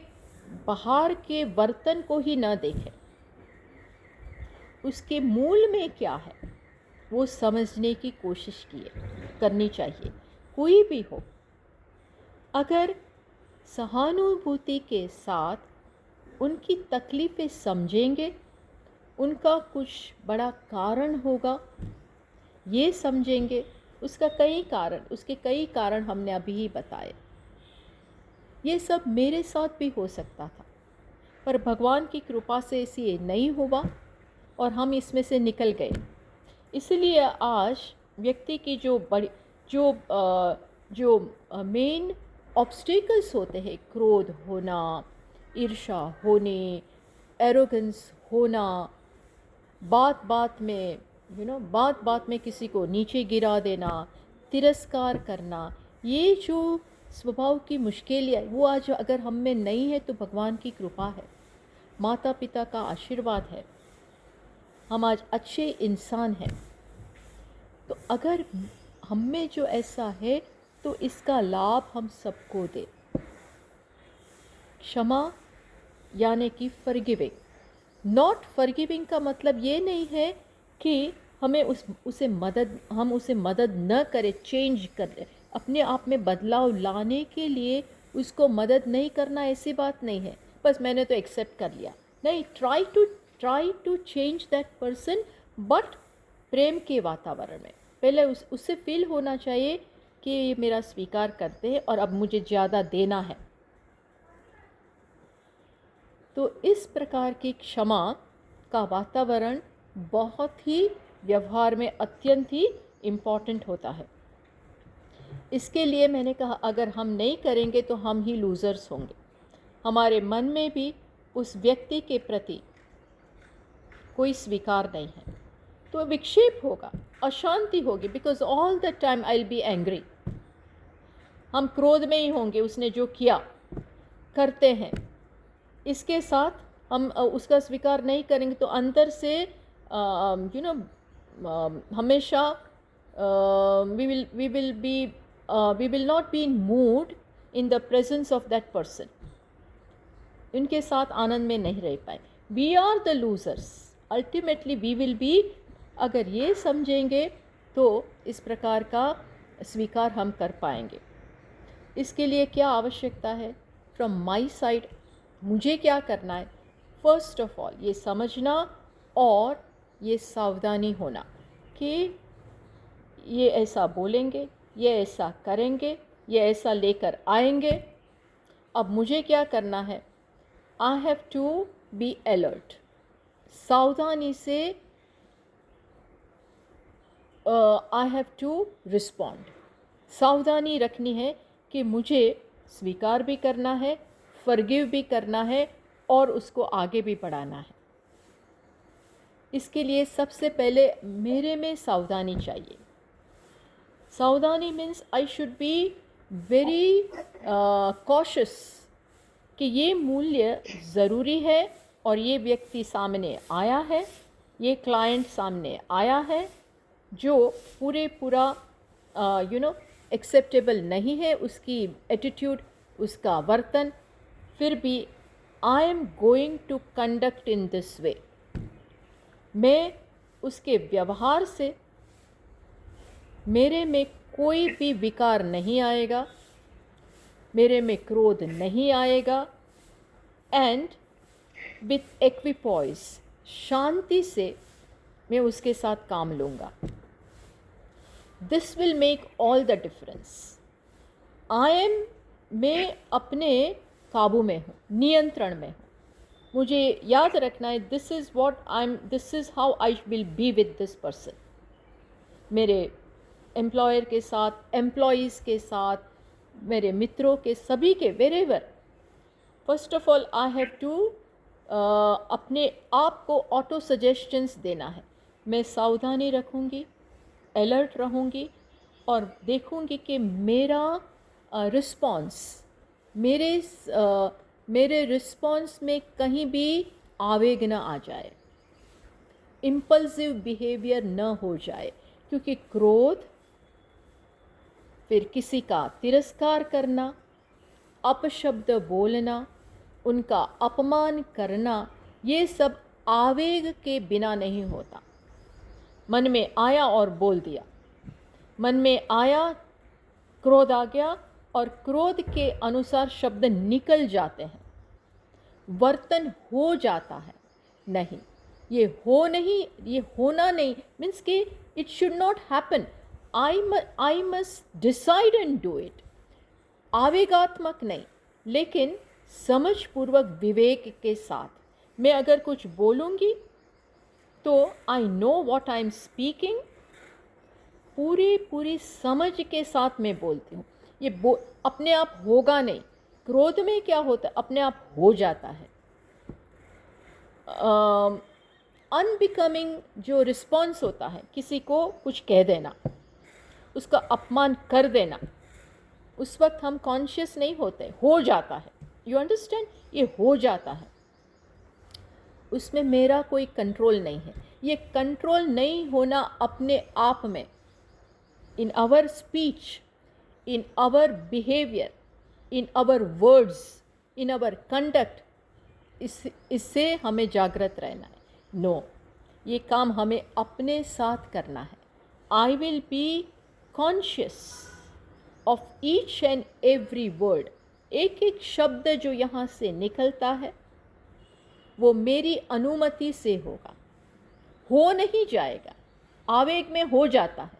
बाहर के वर्तन को ही न देखें, उसके मूल में क्या है वो समझने की कोशिश करनी चाहिए। कोई भी हो, अगर सहानुभूति के साथ उनकी तकलीफ़ें समझेंगे, उनका कुछ बड़ा कारण होगा ये समझेंगे, उसके कई कारण हमने अभी ही बताए। ये सब मेरे साथ भी हो सकता था, पर भगवान की कृपा से इसे नहीं हुआ और हम इसमें से निकल गए। इसलिए आज व्यक्ति की जो मेन ऑब्स्टिकल्स होते हैं, क्रोध होना, ईर्ष्या होने, एरोगेंस होना, बात बात में किसी को नीचे गिरा देना, तिरस्कार करना, ये जो स्वभाव की मुश्किल है वो आज अगर हम में नहीं है तो भगवान की कृपा है, माता पिता का आशीर्वाद है, हम आज अच्छे इंसान हैं। तो अगर हम में जो ऐसा है तो इसका लाभ हम सबको दें। क्षमा यानी कि फॉरगिविंग। नॉट फॉरगिविंग का मतलब ये नहीं है कि हमें उसे मदद न करें, चेंज करें, अपने आप में बदलाव लाने के लिए उसको मदद नहीं करना, ऐसी बात नहीं है बस मैंने तो एक्सेप्ट कर लिया। नहीं, try to change that person, but प्रेम के वातावरण में। पहले उससे फील होना चाहिए कि ये मेरा स्वीकार करते हैं और अब मुझे ज़्यादा देना है। तो इस प्रकार की क्षमा का वातावरण बहुत ही व्यवहार में अत्यंत ही इम्पॉर्टेंट होता है। इसके लिए मैंने कहा, अगर हम नहीं करेंगे तो हम ही लूज़र्स होंगे। हमारे मन में भी उस व्यक्ति के प्रति कोई स्वीकार नहीं है तो विक्षेप होगा, अशांति होगी, because all the time I will be angry. हम क्रोध में ही होंगे, उसने जो किया करते हैं, इसके साथ हम उसका स्वीकार नहीं करेंगे तो अंदर से हमेशा we will not be in mood in the presence of that person, उनके साथ आनंद में नहीं रह पाए। We are the losers, ultimately we will be। अगर ये समझेंगे तो इस प्रकार का स्वीकार हम कर पाएंगे। इसके लिए क्या आवश्यकता है? फ्रॉम माई साइड मुझे क्या करना है? फर्स्ट ऑफ ऑल ये समझना और ये सावधानी होना कि ये ऐसा बोलेंगे, ये ऐसा करेंगे, ये ऐसा लेकर आएंगे। अब मुझे क्या करना है? I have to be alert, सावधानी से आई हैव टू रिस्पॉन्ड। सावधानी रखनी है कि मुझे स्वीकार भी करना है, फॉरगिव भी करना है और उसको आगे भी बढ़ाना है। इसके लिए सबसे पहले मेरे में सावधानी चाहिए। सावधानी means I should be very cautious कि ये मूल्य ज़रूरी है और ये व्यक्ति सामने आया है, ये क्लाइंट सामने आया है जो पूरा एक्सेप्टेबल नहीं है, उसकी एटीट्यूड, उसका वर्तन, फिर भी I am going to conduct in this way. मैं उसके व्यवहार से मेरे में कोई भी विकार नहीं आएगा, मेरे में क्रोध नहीं आएगा, एंड विथ एक्विपॉइस, शांति से मैं उसके साथ काम लूँगा। This will make all the difference. मैं अपने काबू में हूँ, नियंत्रण में हूँ। मुझे याद रखना है this is how I will be with this person. मेरे एम्प्लॉयर के साथ, एम्प्लॉयज़ के साथ, मेरे मित्रों के, सभी के, wherever. First of all I have to अपने आप को ऑटो सजेशंस देना है। मैं सावधानी रखूँगी, अलर्ट रहूँगी और देखूँगी कि मेरा रिस्पॉन्स, मेरे रिस्पॉन्स में कहीं भी आवेग न आ जाए, इम्पल्सिव बिहेवियर न हो जाए, क्योंकि क्रोध, फिर किसी का तिरस्कार करना, अपशब्द बोलना, उनका अपमान करना, ये सब आवेग के बिना नहीं होता। मन में आया और बोल दिया, मन में आया, क्रोध आ गया और क्रोध के अनुसार शब्द निकल जाते हैं, वर्तन हो जाता है। नहीं, ये होना नहीं, मीन्स कि it should not happen. I must decide and do it. आवेगात्मक नहीं, लेकिन समझपूर्वक, विवेक के साथ। मैं अगर कुछ बोलूँगी तो I know what I am speaking, पूरी समझ के साथ मैं बोलती हूँ। ये अपने आप होगा नहीं। क्रोध में क्या होता है, अपने आप हो जाता है। अनबिकमिंग जो रिस्पॉन्स होता है, किसी को कुछ कह देना, उसका अपमान कर देना, उस वक्त हम कॉन्शियस नहीं होते, हो जाता है। You understand? ये हो जाता है, उसमें मेरा कोई कंट्रोल नहीं है। ये कंट्रोल नहीं होना अपने आप में, in our speech, in our behaviour, in our words, in our conduct, इससे हमें जागृत रहना है। नो, ये काम हमें अपने साथ करना है। आई will be conscious of each and every word. एक एक शब्द जो यहाँ से निकलता है वो मेरी अनुमति से होगा, हो नहीं जाएगा। आवेग में हो जाता है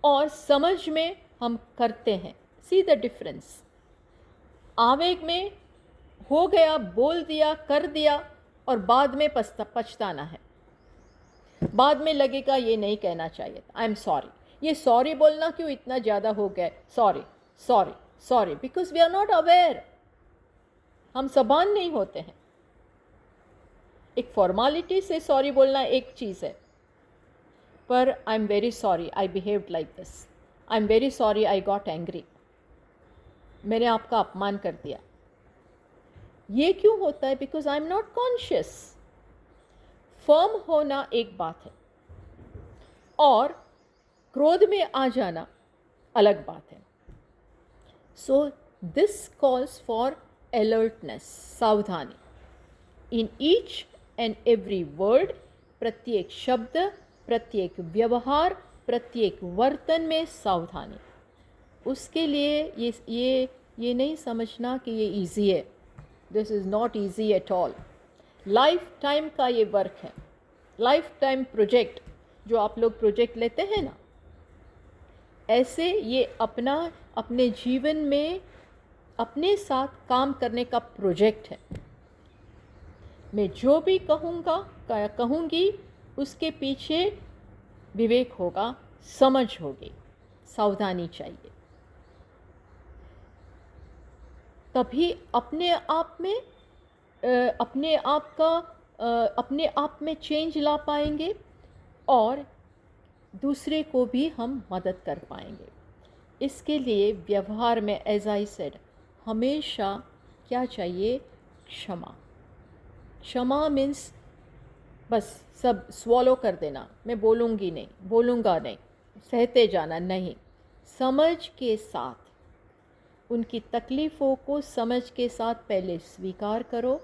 और समझ में हम करते हैं। See the difference. आवेग में हो गया, बोल दिया, कर दिया और बाद में पछताना है। बाद में लगेगा ये नहीं कहना चाहिए था, आई एम सॉरी। ये सॉरी बोलना क्यों इतना ज़्यादा हो गया? Sorry sorry sorry, because we are not aware. हम सबान नहीं होते हैं। एक फॉर्मालिटी से सॉरी बोलना एक चीज़ है, पर I am very sorry I behaved like this, I am very sorry I got angry, मैंने आपका अपमान कर दिया। ये क्यों होता है? Because I am not conscious. Firm होना एक बात है और क्रोध में आ जाना अलग बात है। So this calls for alertness, सावधानी in each and every word. प्रत्येक शब्द, प्रत्येक व्यवहार, प्रत्येक वर्तन में सावधानी। उसके लिए ये नहीं समझना कि ये इजी है। This is not easy at all. Life time का ये वर्क है, लाइफ टाइम प्रोजेक्ट। जो आप लोग प्रोजेक्ट लेते हैं ना, ऐसे ये अपने जीवन में अपने साथ काम करने का प्रोजेक्ट है। मैं जो भी कहूँगी उसके पीछे विवेक होगा, समझ होगी, सावधानी चाहिए, तभी अपने आप में अपने आप में चेंज ला पाएंगे और दूसरे को भी हम मदद कर पाएंगे। इसके लिए व्यवहार में एज आई सेड हमेशा क्या चाहिए? क्षमा। क्षमा मीन्स बस सब स्वॉलो कर देना, मैं बोलूँगी नहीं, बोलूँगा नहीं, सहते जाना नहीं। समझ के साथ, उनकी तकलीफ़ों को समझ के साथ पहले स्वीकार करो,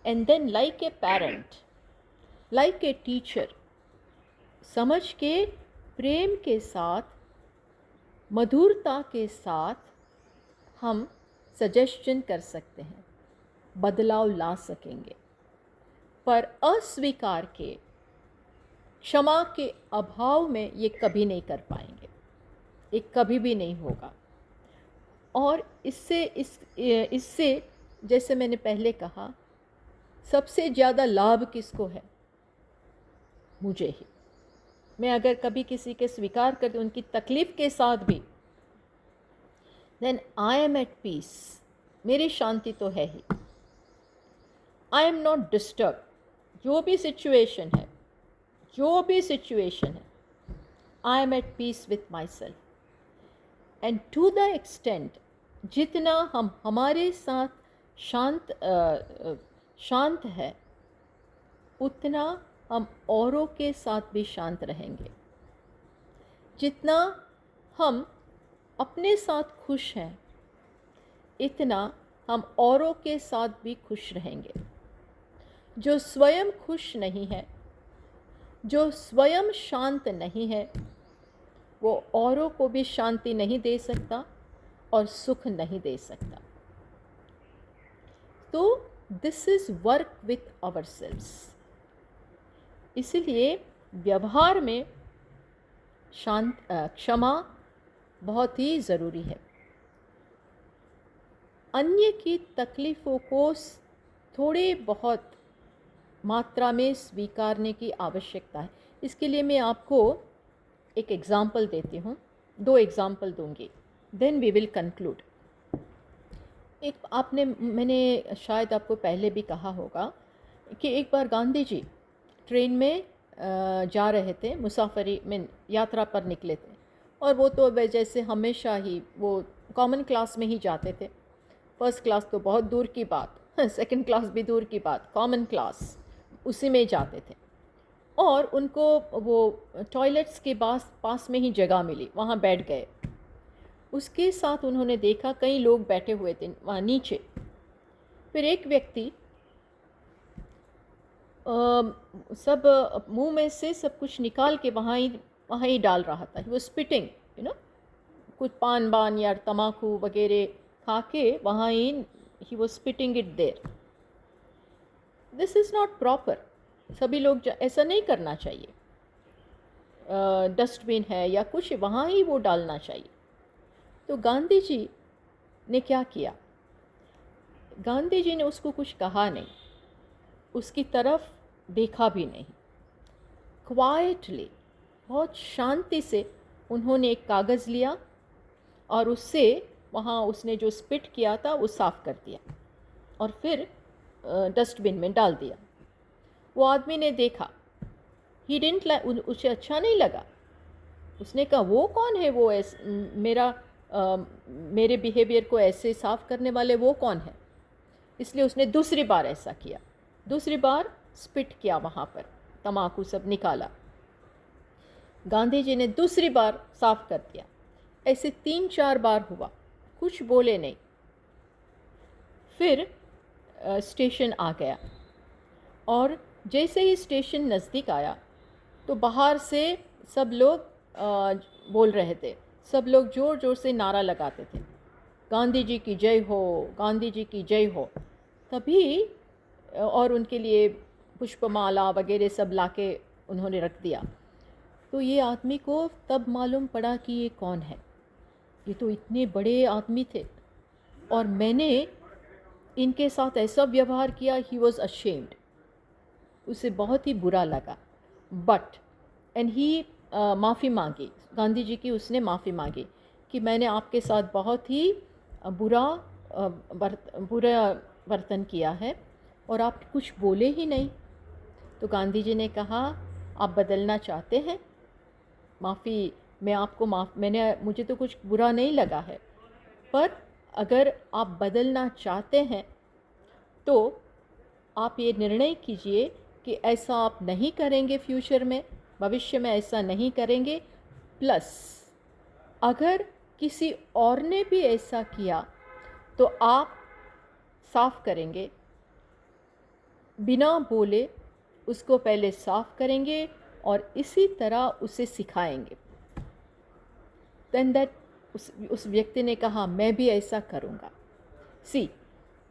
and then like a parent, like a teacher, समझ के प्रेम के साथ, मधुरता के साथ हम सजेशन कर सकते हैं, बदलाव ला सकेंगे। पर अस्वीकार के, क्षमा के अभाव में ये कभी नहीं कर पाएंगे, ये कभी भी नहीं होगा। और इससे जैसे मैंने पहले कहा, सबसे ज़्यादा लाभ किसको है? मुझे ही। मैं अगर कभी किसी के स्वीकार करती उनकी तकलीफ़ के साथ भी, then I am at peace, मेरी शांति तो है ही। आई एम नॉट डिस्टर्ब, जो भी सिचुएशन है, I am at peace with myself. And to the extent जितना हम हमारे साथ शांत है, उतना हम औरों के साथ भी शांत रहेंगे। जितना हम अपने साथ खुश हैं, इतना हम औरों के साथ भी खुश रहेंगे। जो स्वयं खुश नहीं है, जो स्वयं शांत नहीं है, वो औरों को भी शांति नहीं दे सकता और सुख नहीं दे सकता। तो this is work with ourselves. इसलिए व्यवहार में क्षमा बहुत ही ज़रूरी है। अन्य की तकलीफ़ों को थोड़े बहुत मात्रा में स्वीकारने की आवश्यकता है। इसके लिए मैं आपको एक एग्ज़ाम्पल देती हूँ, 2 एग्ज़ाम्पल दूँगी, देन वी विल कंक्लूड। मैंने शायद आपको पहले भी कहा होगा कि एक बार गांधी जी ट्रेन में जा रहे थे, मुसाफरी में यात्रा पर निकले थे, और वो तो जैसे हमेशा ही वो कॉमन क्लास में ही जाते थे। फर्स्ट क्लास तो बहुत दूर की बात, सेकंड क्लास भी दूर की बात, कॉमन क्लास उसी में जाते थे। और उनको वो टॉयलेट्स के पास में ही जगह मिली, वहाँ बैठ गए। उसके साथ उन्होंने देखा कई लोग बैठे हुए थे वहाँ नीचे। फिर एक व्यक्ति सब मुंह में से सब कुछ निकाल के वहाँ ही डाल रहा था। वो स्पिटिंग, कुछ पान बान या तम्बाकू वगैरह खा के वहाँ ही वो spitting it there. This is not proper. सभी लोग ऐसा नहीं करना चाहिए। डस्टबिन है या कुछ, वहाँ ही वो डालना चाहिए। तो गांधी जी ने क्या किया? गांधी जी ने उसको कुछ कहा नहीं, उसकी तरफ देखा भी नहीं। क्वाइटली, बहुत शांति से उन्होंने एक कागज़ लिया और उससे वहाँ उसने जो स्पिट किया था वो साफ़ कर दिया और फिर डस्टबिन में डाल दिया। वो आदमी ने देखा, ही डिडंट लाइक, उसे अच्छा नहीं लगा। उसने कहा वो कौन है, वो मेरे बिहेवियर को ऐसे साफ़ करने वाले वो कौन है? इसलिए उसने दूसरी बार ऐसा किया, दूसरी बार स्पिट किया, वहाँ पर तम्बाकू सब निकाला। गांधी जी ने दूसरी बार साफ़ कर दिया। ऐसे 3-4 बार हुआ, कुछ बोले नहीं। फिर स्टेशन आ गया और जैसे ही स्टेशन नज़दीक आया तो बाहर से सब लोग बोल रहे थे, सब लोग ज़ोर ज़ोर से नारा लगाते थे, गांधी जी की जय हो, गांधी जी की जय हो। तभी और उनके लिए पुष्पमाला वगैरह सब लाके उन्होंने रख दिया। तो ये आदमी को तब मालूम पड़ा कि ये कौन है। ये तो इतने बड़े आदमी थे और मैंने इनके साथ ऐसा व्यवहार किया। ही वॉज अशेम्ड, उसे बहुत ही बुरा लगा। बट एंड ही माफ़ी मांगी, गांधी जी की उसने माफ़ी मांगी कि मैंने आपके साथ बहुत ही बुरा वर्तन किया है और आप कुछ बोले ही नहीं। तो गांधी जी ने कहा, आप बदलना चाहते हैं? माफ़ी, मैं आपको मुझे तो कुछ बुरा नहीं लगा है, पर अगर आप बदलना चाहते हैं तो आप ये निर्णय कीजिए कि ऐसा आप नहीं करेंगे, फ्यूचर में, भविष्य में ऐसा नहीं करेंगे। प्लस अगर किसी और ने भी ऐसा किया तो आप साफ करेंगे, बिना बोले उसको पहले साफ करेंगे और इसी तरह उसे सिखाएंगे। देन दैट उस व्यक्ति ने कहा, मैं भी ऐसा करूँगा। सी,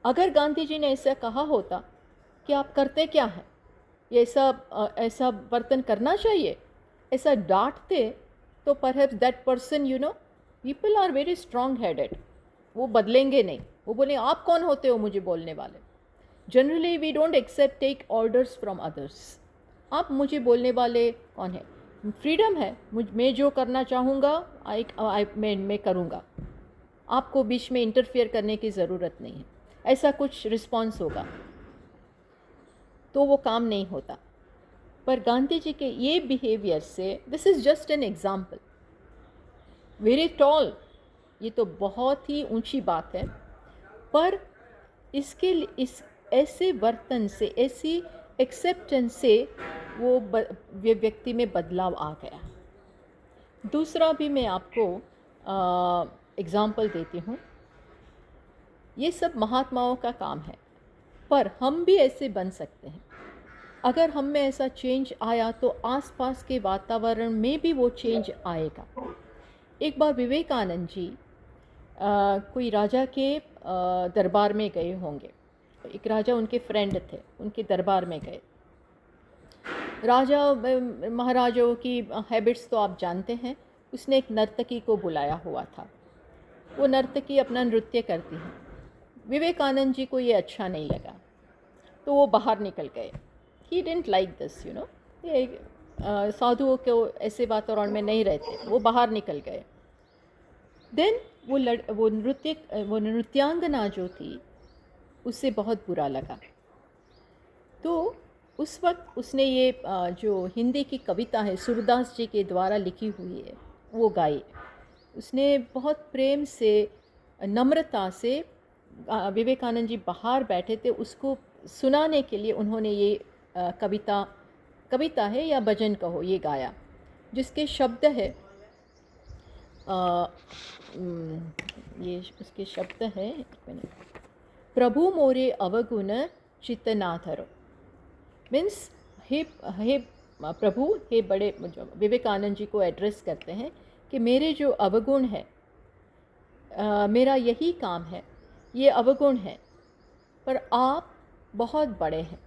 अगर गांधी जी ने ऐसा कहा होता कि आप करते क्या हैं, ये ऐसा वर्तन करना चाहिए, ऐसा डांटते, तो perhaps that person, people are very strong headed, वो बदलेंगे नहीं। वो बोले, आप कौन होते हो मुझे बोलने वाले? Generally we don't accept take orders from others. आप मुझे बोलने वाले कौन है? फ्रीडम है, मैं जो करना चाहूँगा मैं करूँगा, आपको बीच में इंटरफेयर करने की ज़रूरत नहीं है। ऐसा कुछ रिस्पॉन्स होगा तो वो काम नहीं होता। पर गांधी जी के ये बिहेवियर से, this is just an example, very tall, ये तो बहुत ही ऊंची बात है, पर इस ऐसे वर्तन से, ऐसी एक्सेप्टेंस से वो व्यक्ति में बदलाव आ गया। दूसरा भी मैं आपको एग्जाम्पल देती हूँ। ये सब महात्माओं का काम है, पर हम भी ऐसे बन सकते हैं। अगर हम में ऐसा चेंज आया तो आसपास के वातावरण में भी वो चेंज आएगा। एक बार विवेकानंद जी कोई राजा के दरबार में गए होंगे। एक राजा उनके फ्रेंड थे, उनके दरबार में गए। राजा महाराजाओं की हैबिट्स तो आप जानते हैं। उसने एक नर्तकी को बुलाया हुआ था। वो नर्तकी अपना नृत्य करती है। विवेकानंद जी को ये अच्छा नहीं लगा, तो वो बाहर निकल गए। ही डिडंट लाइक दिस, ये साधुओं को ऐसे वातावरण में नहीं रहते, वो बाहर निकल गए। देन वो नृत्यांगना जो थी, उससे बहुत बुरा लगा। तो उस वक्त उसने ये जो हिंदी की कविता है, सूरदास जी के द्वारा लिखी हुई है, वो गाई। उसने बहुत प्रेम से, नम्रता से, विवेकानंद जी बाहर बैठे थे, उसको सुनाने के लिए उन्होंने ये कविता है या भजन कहो, ये गाया, जिसके शब्द है ये उसके शब्द है, एक मिनट, प्रभु मोरे अवगुण चित्त ना धरो। मीन्स हे प्रभु, हे बड़े, विवेकानंद जी को एड्रेस करते हैं कि मेरे जो अवगुण है, मेरा यही काम है, ये अवगुण है, पर आप बहुत बड़े हैं,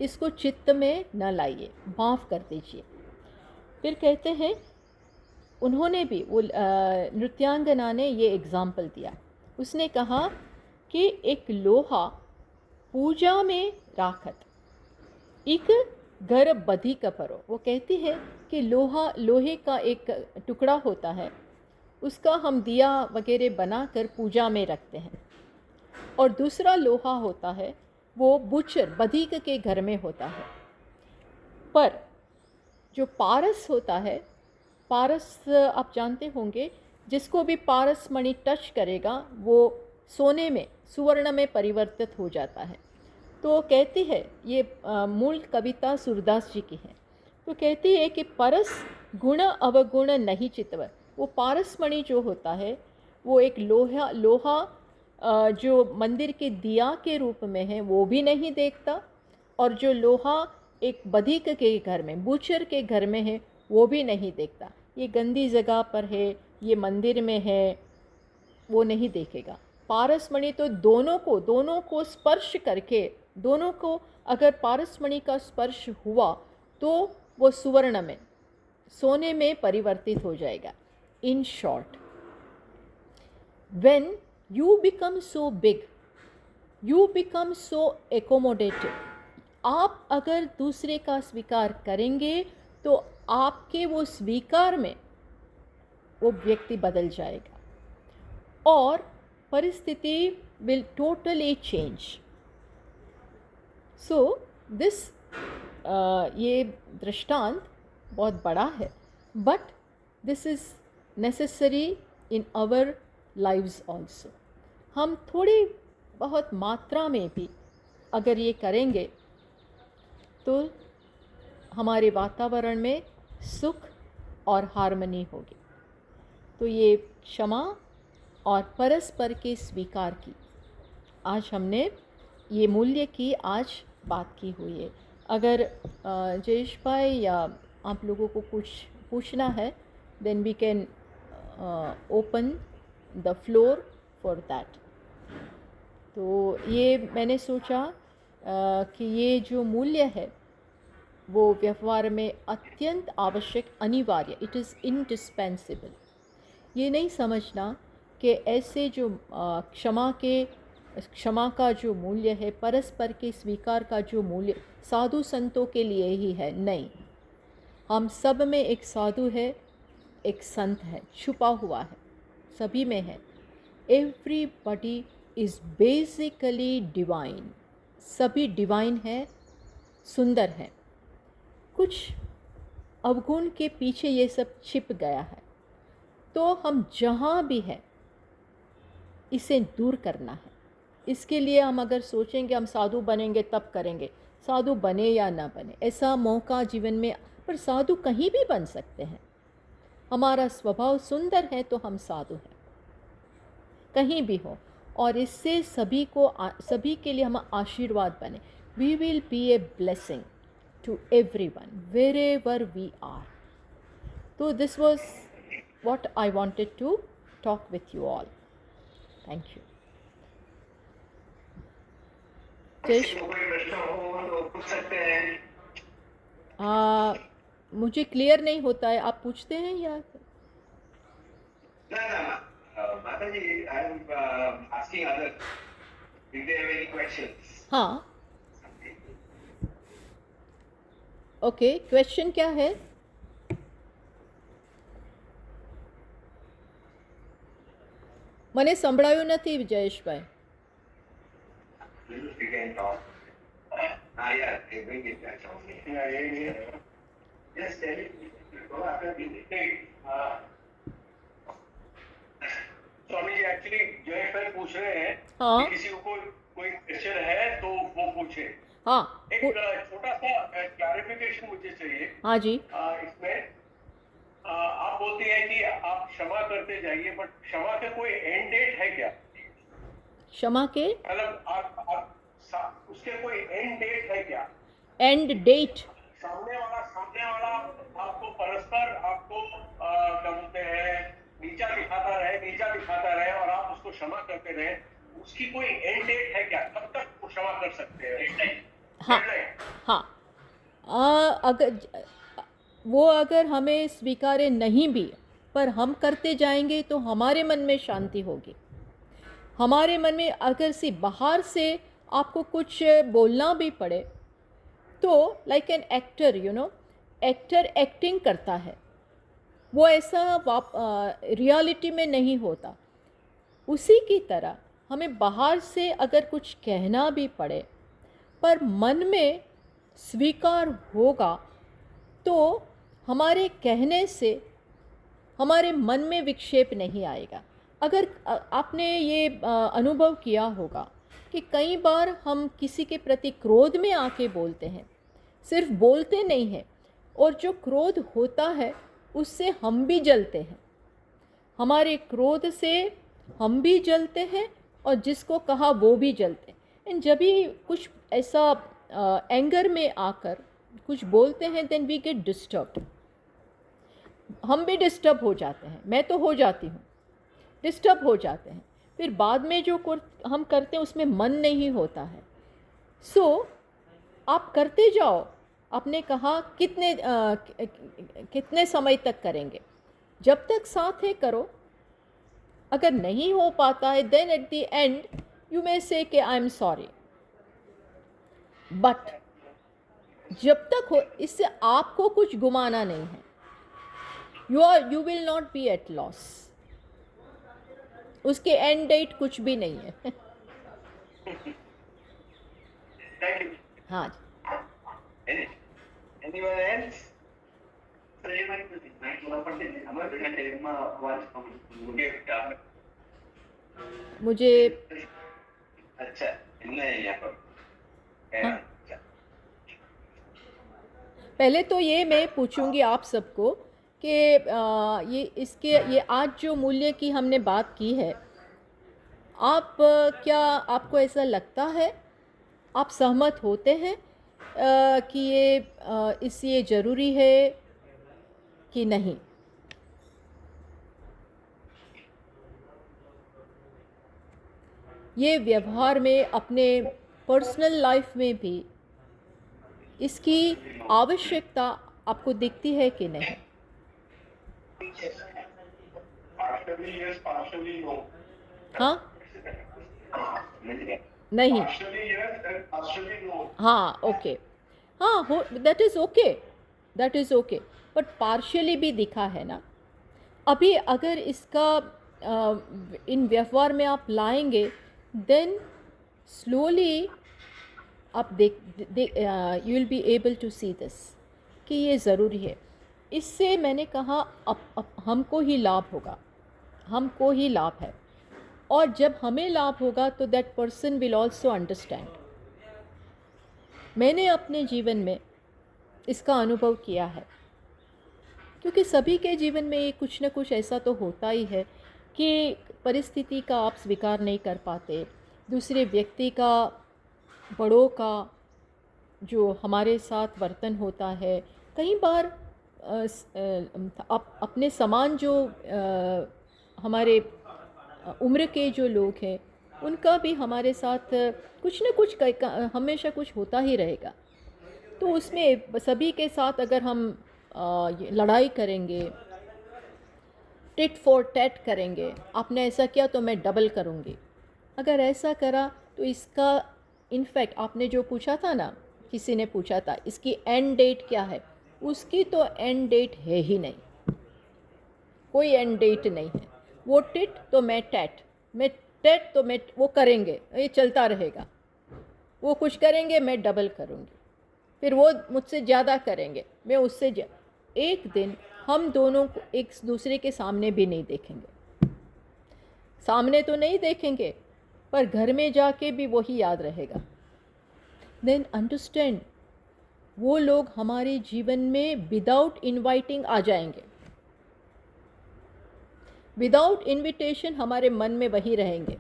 इसको चित्त में न लाइए, माफ़ कर दीजिए। फिर कहते हैं, उन्होंने भी, वो नृत्यांगना ने ये एग्ज़ाम्पल दिया। उसने कहा कि एक लोहा पूजा में राखत, एक घर बधी कपरो। वो कहती है कि लोहे का एक टुकड़ा होता है, उसका हम दिया वगैरह बनाकर पूजा में रखते हैं। और दूसरा लोहा होता है, वो बुचर, बधीक के घर में होता है। पर जो पारस होता है, पारस आप जानते होंगे, जिसको भी पारस मणि टच करेगा वो सोने में, सुवर्ण में परिवर्तित हो जाता है। तो कहती है, ये मूल कविता सूरदास जी की है। तो कहती है कि परस गुण अवगुण नहीं चितवर। वो पारस मणि जो होता है, वो एक लोहा जो मंदिर के दिया के रूप में है, वो भी नहीं देखता, और जो लोहा एक बधीक के घर में, बूचर के घर में है, वो भी नहीं देखता। ये गंदी जगह पर है, ये मंदिर में है, वो नहीं देखेगा। पारसमणि तो दोनों को स्पर्श करके, दोनों को अगर पारसमणि का स्पर्श हुआ तो वो सुवर्ण में, सोने में परिवर्तित हो जाएगा। In short, when you become so big, you become so accommodative, आप अगर दूसरे का स्वीकार करेंगे तो आपके वो स्वीकार में वो व्यक्ति बदल जाएगा और परिस्थिति will totally change. So this ये दृष्टांत बहुत बड़ा है, but this is necessary in our lives also. हम थोड़ी बहुत मात्रा में भी अगर ये करेंगे तो हमारे वातावरण में सुख और हार्मनी होगी. तो ये क्षमा और परस्पर के स्वीकार की आज हमने ये मूल्य की आज बात की हुई है. अगर जयेश भाई या आप लोगों को कुछ पूछना है, then we can open the floor for that. तो ये मैंने सोचा कि ये जो मूल्य है वो व्यवहार में अत्यंत आवश्यक, अनिवार्य, इट इज़ इंडिस्पेंसिबल. ये नहीं समझना कि ऐसे जो क्षमा का जो मूल्य है, परस्पर के स्वीकार का जो मूल्य साधु संतों के लिए ही है. नहीं, हम सब में एक साधु है, एक संत है, छुपा हुआ है, सभी में है. Everybody is basically divine. सभी डिवाइन है, सुंदर है. कुछ अवगुण के पीछे ये सब छिप गया है. तो हम जहाँ भी हैं इसे दूर करना है. इसके लिए हम अगर सोचेंगे हम साधु बनेंगे तब करेंगे, साधु बने या ना बने, ऐसा मौका जीवन में, पर साधु कहीं भी बन सकते हैं. हमारा स्वभाव सुंदर है तो हम साधु हैं, कहीं भी हो. और इससे सभी के लिए हम आशीर्वाद बने. We will be a blessing to everyone wherever we are. So this was what I wanted to talk with you all. Thank you. किसी को कोई प्रश्न हो तो पूछ सकते हैं. मुझे क्लियर नहीं होता है, आप पूछते हैं या? ना माता जी, I am asking other if they have any questions. हाँ, ओके. क्वेश्चन क्या है? મને સંભળાયું નથી Jayeshbhai. You can talk. Yeah, they bring it back only. Yeah. Yes, tell it. Go after me. Swami ji, actually Jayesh bhai पूछ रहे हैं हाँ. कि किसी को कोई क्वेश्चन है तो वो पूछे. हाँ. एक छोटा सा क्लैरिफिकेशन मुझे चाहिए. हाँ जी. इसमें आप बोलती हैं कि आप क्षमा करते जाइए, बट क्षमा का कोई एंड डेट है क्या? क्षमा के मतलब आप उसके कोई एंड डेट है क्या? End date? सामने वाला आपको परस्पर आपको क्या बोलते हैं, नीचा दिखाता रहे और आप उसको क्षमा करते रहे, उसकी कोई एंड डेट है क्या? कब तक वो क्षमा कर सकते हैं? हाँ. अगर हमें स्वीकार्य नहीं भी पर हम करते जाएंगे तो हमारे मन में शांति होगी. हमारे मन में अगर बाहर से आपको कुछ बोलना भी पड़े तो like an actor, actor acting करता है, वो ऐसा रियलिटी में नहीं होता. उसी की तरह हमें बाहर से अगर कुछ कहना भी पड़े पर मन में स्वीकार होगा तो हमारे कहने से हमारे मन में विक्षेप नहीं आएगा. अगर आपने ये अनुभव किया होगा कि कई बार हम किसी के प्रति क्रोध में आके बोलते हैं, सिर्फ बोलते नहीं हैं, और जो क्रोध होता है उससे हम भी जलते हैं. हमारे क्रोध से हम भी जलते हैं और जिसको कहा वो भी जलते हैं. जब भी कुछ ऐसा एंगर में आकर कुछ बोलते हैं, देन वी गेट डिस्टर्ब्ड. हम भी डिस्टर्ब हो जाते हैं. मैं तो हो जाती हूँ, डिस्टर्ब हो जाते हैं. फिर बाद में जो हम करते हैं उसमें मन नहीं होता है. सो आप करते जाओ. आपने कहा कितने समय तक करेंगे? जब तक साथ है करो. अगर नहीं हो पाता है, then at the end you may say कि आई एम सॉरी. बट जब तक हो, इससे आपको कुछ गुमाना नहीं है. You will not be at loss. उसके एंड डेट कुछ भी नहीं है. Thank you. हाँ. Anyone else? मुझे अच्छा, नहीं यहाँ पर. हाँ. अच्छा. पहले तो ये मैं पूछूंगी आप सबको कि ये आज जो मूल्य की हमने बात की है, आप क्या आपको ऐसा लगता है, आप सहमत होते हैं कि ये ज़रूरी है कि नहीं? ये व्यवहार में, अपने पर्सनल लाइफ में भी इसकी आवश्यकता आपको दिखती है कि नहीं? Partially yes, partially no. हाँ, नहीं. Partially yes and partially no. हाँ, ओके. हाँ, हो, that is okay, that is okay. But partially भी दिखा है ना. अभी अगर इसका इन व्यवहार में आप लाएंगे, देन स्लोली आप you will be able to see this कि ये ज़रूरी है. इससे मैंने कहा अब हमको ही लाभ होगा, हमको ही लाभ है. और जब हमें लाभ होगा तो that person will also understand. मैंने अपने जीवन में इसका अनुभव किया है, क्योंकि सभी के जीवन में ये कुछ न कुछ ऐसा तो होता ही है कि परिस्थिति का आप स्वीकार नहीं कर पाते, दूसरे व्यक्ति का, बड़ों का जो हमारे साथ वर्तन होता है. कई बार अपने समान जो हमारे उम्र के जो लोग हैं, उनका भी हमारे साथ कुछ न कुछ हमेशा कुछ होता ही रहेगा. तो उसमें सभी के साथ अगर हम लड़ाई करेंगे, टिट फॉर टैट करेंगे, आपने ऐसा किया तो मैं डबल करूँगी, अगर ऐसा करा तो इसका इनफैक्ट आपने जो पूछा था ना, किसी ने पूछा था इसकी एंड डेट क्या है, उसकी तो एंड डेट है ही नहीं. कोई एंड डेट नहीं है. वो टिट तो मैं टैट, मैं टैट तो मैं वो करेंगे, ये चलता रहेगा. वो कुछ करेंगे, मैं डबल करूँगी, फिर वो मुझसे ज़्यादा करेंगे, मैं उससे एक दिन हम दोनों को एक दूसरे के सामने भी नहीं देखेंगे. सामने तो नहीं देखेंगे, पर घर में जाके भी वही याद रहेगा. देन अंडरस्टैंड, वो लोग हमारे जीवन में विदाउट इनवाइटिंग आ जाएंगे, विदाउट इनविटेशन हमारे मन में वही रहेंगे.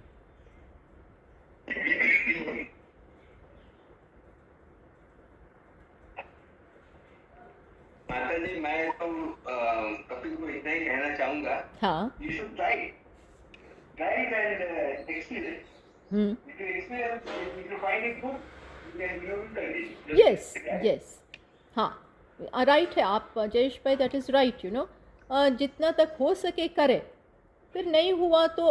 माता जी, मैं तो कपिल को इतना ही कहना चाहूँगा. हाँ. You should try it. Try it and experience. If you experience, if you find it good, then you will continue. Yes yes. हाँ, राइट है आप जयेश भाई, that is right. You know, जितना तक हो सके करें. फिर नहीं हुआ तो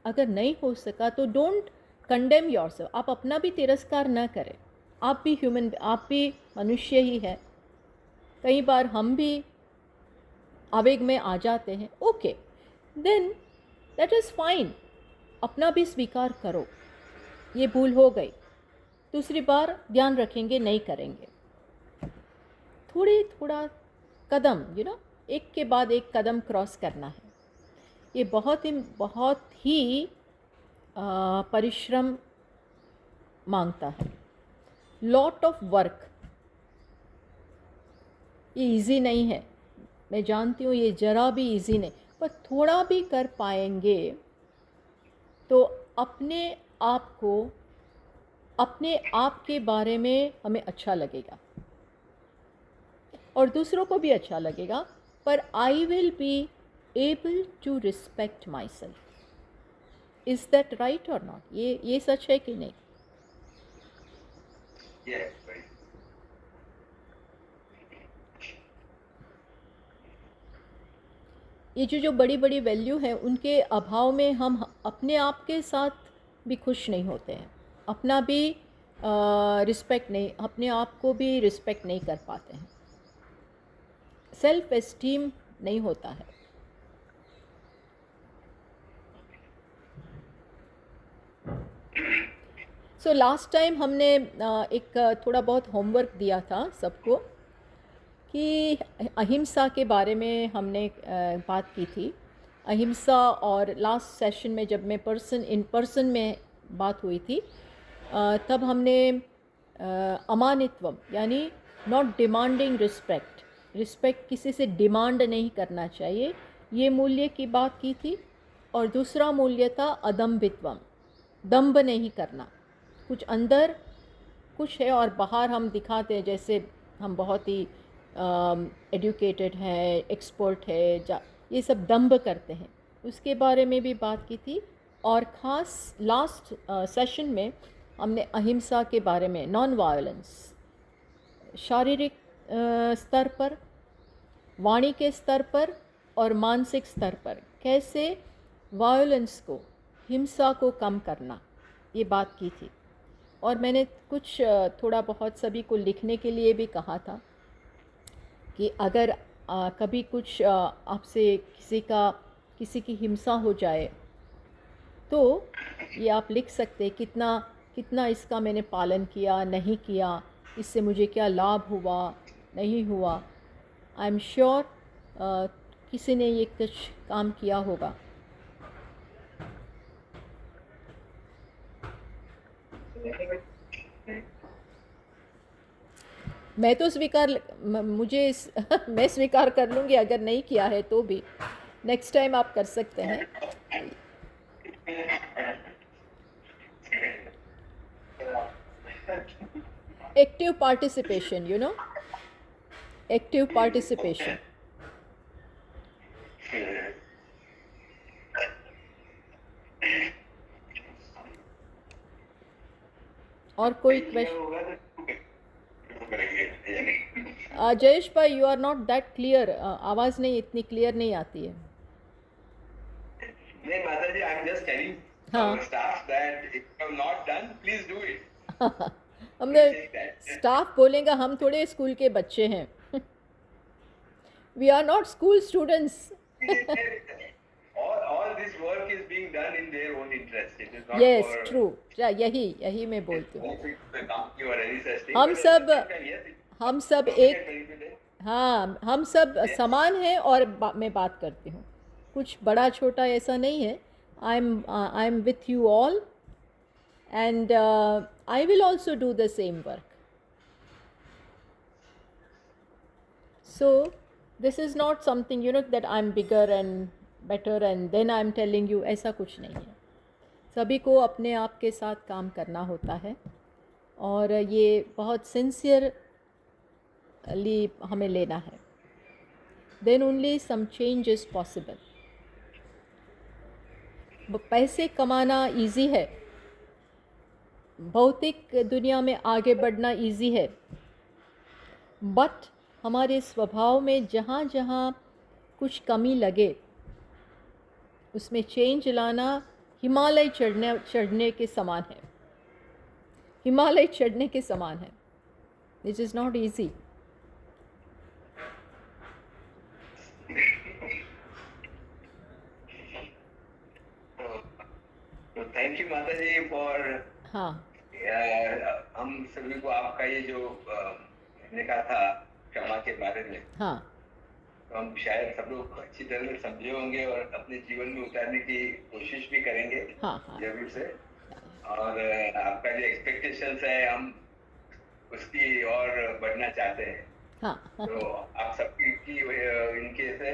अगर नहीं हो सका तो डोंट कंडेम योरसेल्फ. आप अपना भी तिरस्कार ना करें. आप भी ह्यूमन, आप भी मनुष्य ही है. कई बार हम भी आवेग में आ जाते हैं. Okay, then that is fine. अपना भी स्वीकार करो, ये भूल हो गई, दूसरी बार ध्यान रखेंगे, नहीं करेंगे. थोड़ा कदम, यू नो, एक के बाद एक कदम क्रॉस करना है. ये बहुत ही परिश्रम मांगता है, लॉट ऑफ वर्क. ये इजी नहीं है, मैं जानती हूँ, ये ज़रा भी इजी नहीं, पर थोड़ा भी कर पाएंगे तो अपने आप के बारे में हमें अच्छा लगेगा और दूसरों को भी अच्छा लगेगा. पर I will be able to respect myself. Is that right और नॉट? ये सच है कि नहीं? Yes, right. ये जो बड़ी बड़ी वैल्यू है, उनके अभाव में हम अपने आप के साथ भी खुश नहीं होते हैं, अपना भी रिस्पेक्ट नहीं, अपने आप को भी रिस्पेक्ट नहीं कर पाते हैं, सेल्फ एस्टीम नहीं होता है। सो लास्ट टाइम हमने एक थोड़ा बहुत होमवर्क दिया था सबको कि अहिंसा के बारे में हमने बात की थी। अहिंसा, और लास्ट सेशन में जब मैं इन पर्सन में बात हुई थी तब हमने अमानित्वम यानी नॉट डिमांडिंग रिस्पेक्ट किसी से डिमांड नहीं करना चाहिए, ये मूल्य की बात की थी। और दूसरा मूल्य था अदम्भित्वम, दम्भ नहीं करना, कुछ अंदर कुछ है और बाहर हम दिखाते हैं, जैसे हम बहुत ही एजुकेटेड हैं, एक्सपर्ट है, ये सब दम्भ करते हैं, उसके बारे में भी बात की थी। और ख़ास लास्ट सेशन में हमने अहिंसा के बारे में, नॉन वायलेंस, शारीरिक स्तर पर, वाणी के स्तर पर और मानसिक स्तर पर कैसे वायलेंस को, हिंसा को कम करना, ये बात की थी। और मैंने कुछ थोड़ा बहुत सभी को लिखने के लिए भी कहा था कि अगर कभी कुछ आपसे किसी की हिंसा हो जाए तो ये आप लिख सकते हैं, कितना इसका मैंने पालन किया, नहीं किया, इससे मुझे क्या लाभ हुआ, नहीं हुआ। आई एम श्योर किसी ने ये कुछ काम किया होगा। मैं तो मैं स्वीकार कर लूँगी, अगर नहीं किया है तो भी नेक्स्ट टाइम आप कर सकते हैं। Active participation, active participation. और कोई question? Jayesh bhai, you are not that clear, आवाज़ नहीं, इतनी क्लियर नहीं आती है। नहीं माता जी, I am just telling our staff that if you have not done please do it. हमने स्टाफ बोलेगा, हम थोड़े स्कूल के बच्चे हैं। We are not school students. all this work is being done in their own interest. It is not yes, for true. यही मैं बोलती हूँ। हम सब एक, हाँ, हम सब समान हैं। और मैं बात करती हूँ, कुछ बड़ा छोटा ऐसा नहीं है। I am with you all and I will also do the same work. So this is not something that I'm bigger and better and then I'm telling you, ऐसा कुछ नहीं है। सभी को अपने आप के साथ काम करना होता है और ये बहुत सिंसियरली हमें लेना है। Then only some change is possible. पैसे कमाना इजी है, भौतिक दुनिया में आगे बढ़ना इजी है, बट हमारे स्वभाव में जहाँ जहाँ कुछ कमी लगे उसमें चेंज लाना हिमालय चढ़ने के समान है। हिमालय चढ़ने के समान है। This is not easy. Thank you माता जी फॉर, हाँ, हम सभी को आपका ये जो मैंने कहा था क्षमा के बारे में, हाँ, तो हम शायद सब लोग अच्छी तरह से समझे होंगे और अपने जीवन में उतारने की कोशिश भी करेंगे। हाँ, हाँ, जरूर से। और आपका जो एक्सपेक्टेशंस है हम उसकी और बढ़ना चाहते हैं। हाँ, तो आप सबकी इनके से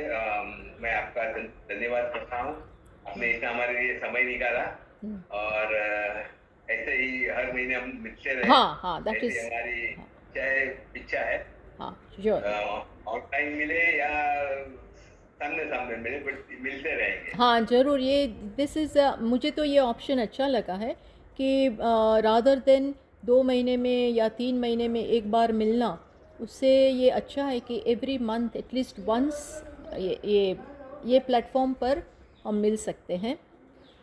मैं आपका धन्यवाद करता हूँ। आपने इतना हमारे लिए समय निकाला और ऐसे ही हर महीने हम मिलते रहे। हाँ, हाँ, that is हमारी चाहे इच्छा है। हाँ, sure। ऑनलाइन मिले या सामने मिले, बट मिलते रहेंगे। हाँ, ज़रूर। ये दिस इज़ मुझे तो ये ऑप्शन अच्छा लगा है कि रादर देन 2 महीने में या 3 महीने में एक बार मिलना, उससे ये अच्छा है कि एवरी मंथ एटलीस्ट वंस ये प्लेटफॉर्म पर हम मिल सकते हैं।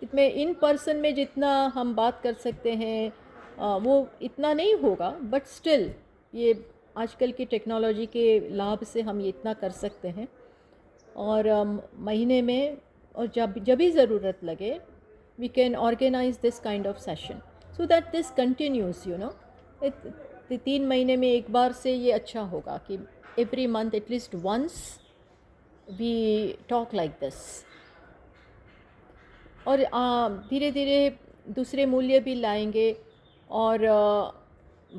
इसमें इन पर्सन में जितना हम बात कर सकते हैं वो इतना नहीं होगा, बट स्टिल ये आजकल की टेक्नोलॉजी के लाभ से हम ये इतना कर सकते हैं। और महीने में और जब भी ज़रूरत लगे we can organise this kind of session so that this continues, you know. 3 महीने में एक बार से ये अच्छा होगा कि every month at least once we talk like this. और धीरे धीरे दूसरे मूल्य भी लाएंगे और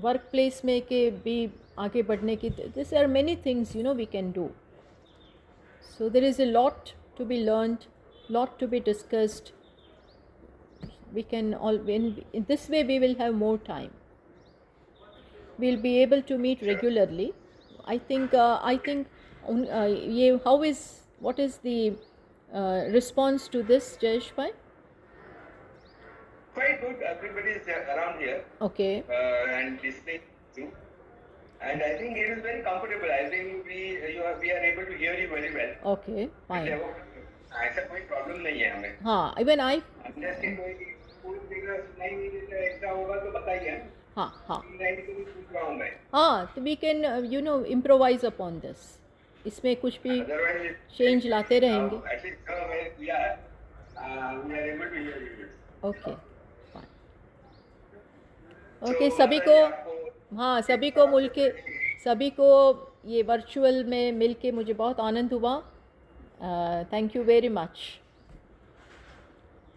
वर्क प्लेस में के भी आगे बढ़ने की, this are many things you know we can do. So there is a lot to be learned, lot to be discussed. We can all, in this way we will have more time. We'll be able to meet regularly. I think what is the response to this, Jayesh bhai? Quite good. Everybody is around here Okay. and listening to. And I think it is very comfortable. I think we are able to hear you very well. Okay, fine. ऐसा कोई problem नहीं है हमें। हाँ, even I. अंदर से कोई जगह सुनाई नहीं देता ऐसा होगा तो बताइए। हाँ हाँ लाइन के लिए पूछ रहा हूँ मैं। हाँ, तो we can you know improvise upon this. इसमें कुछ भी चेंज लाते रहेंगे। At least we are able to hear you. Okay, fine. Okay, सभी को, हाँ सभी को सभी को ये वर्चुअल में मिल के मुझे बहुत आनंद हुआ। Thank you very much.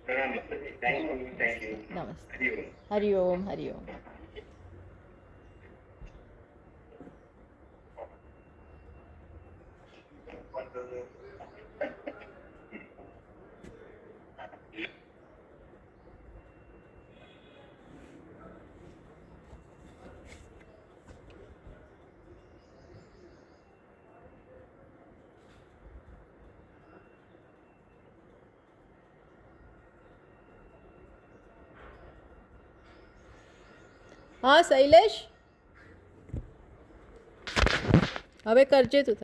Thank you. नमस्ते। हरिओम हरिओम। हाँ શૈલેષ, હવે કરજે તું.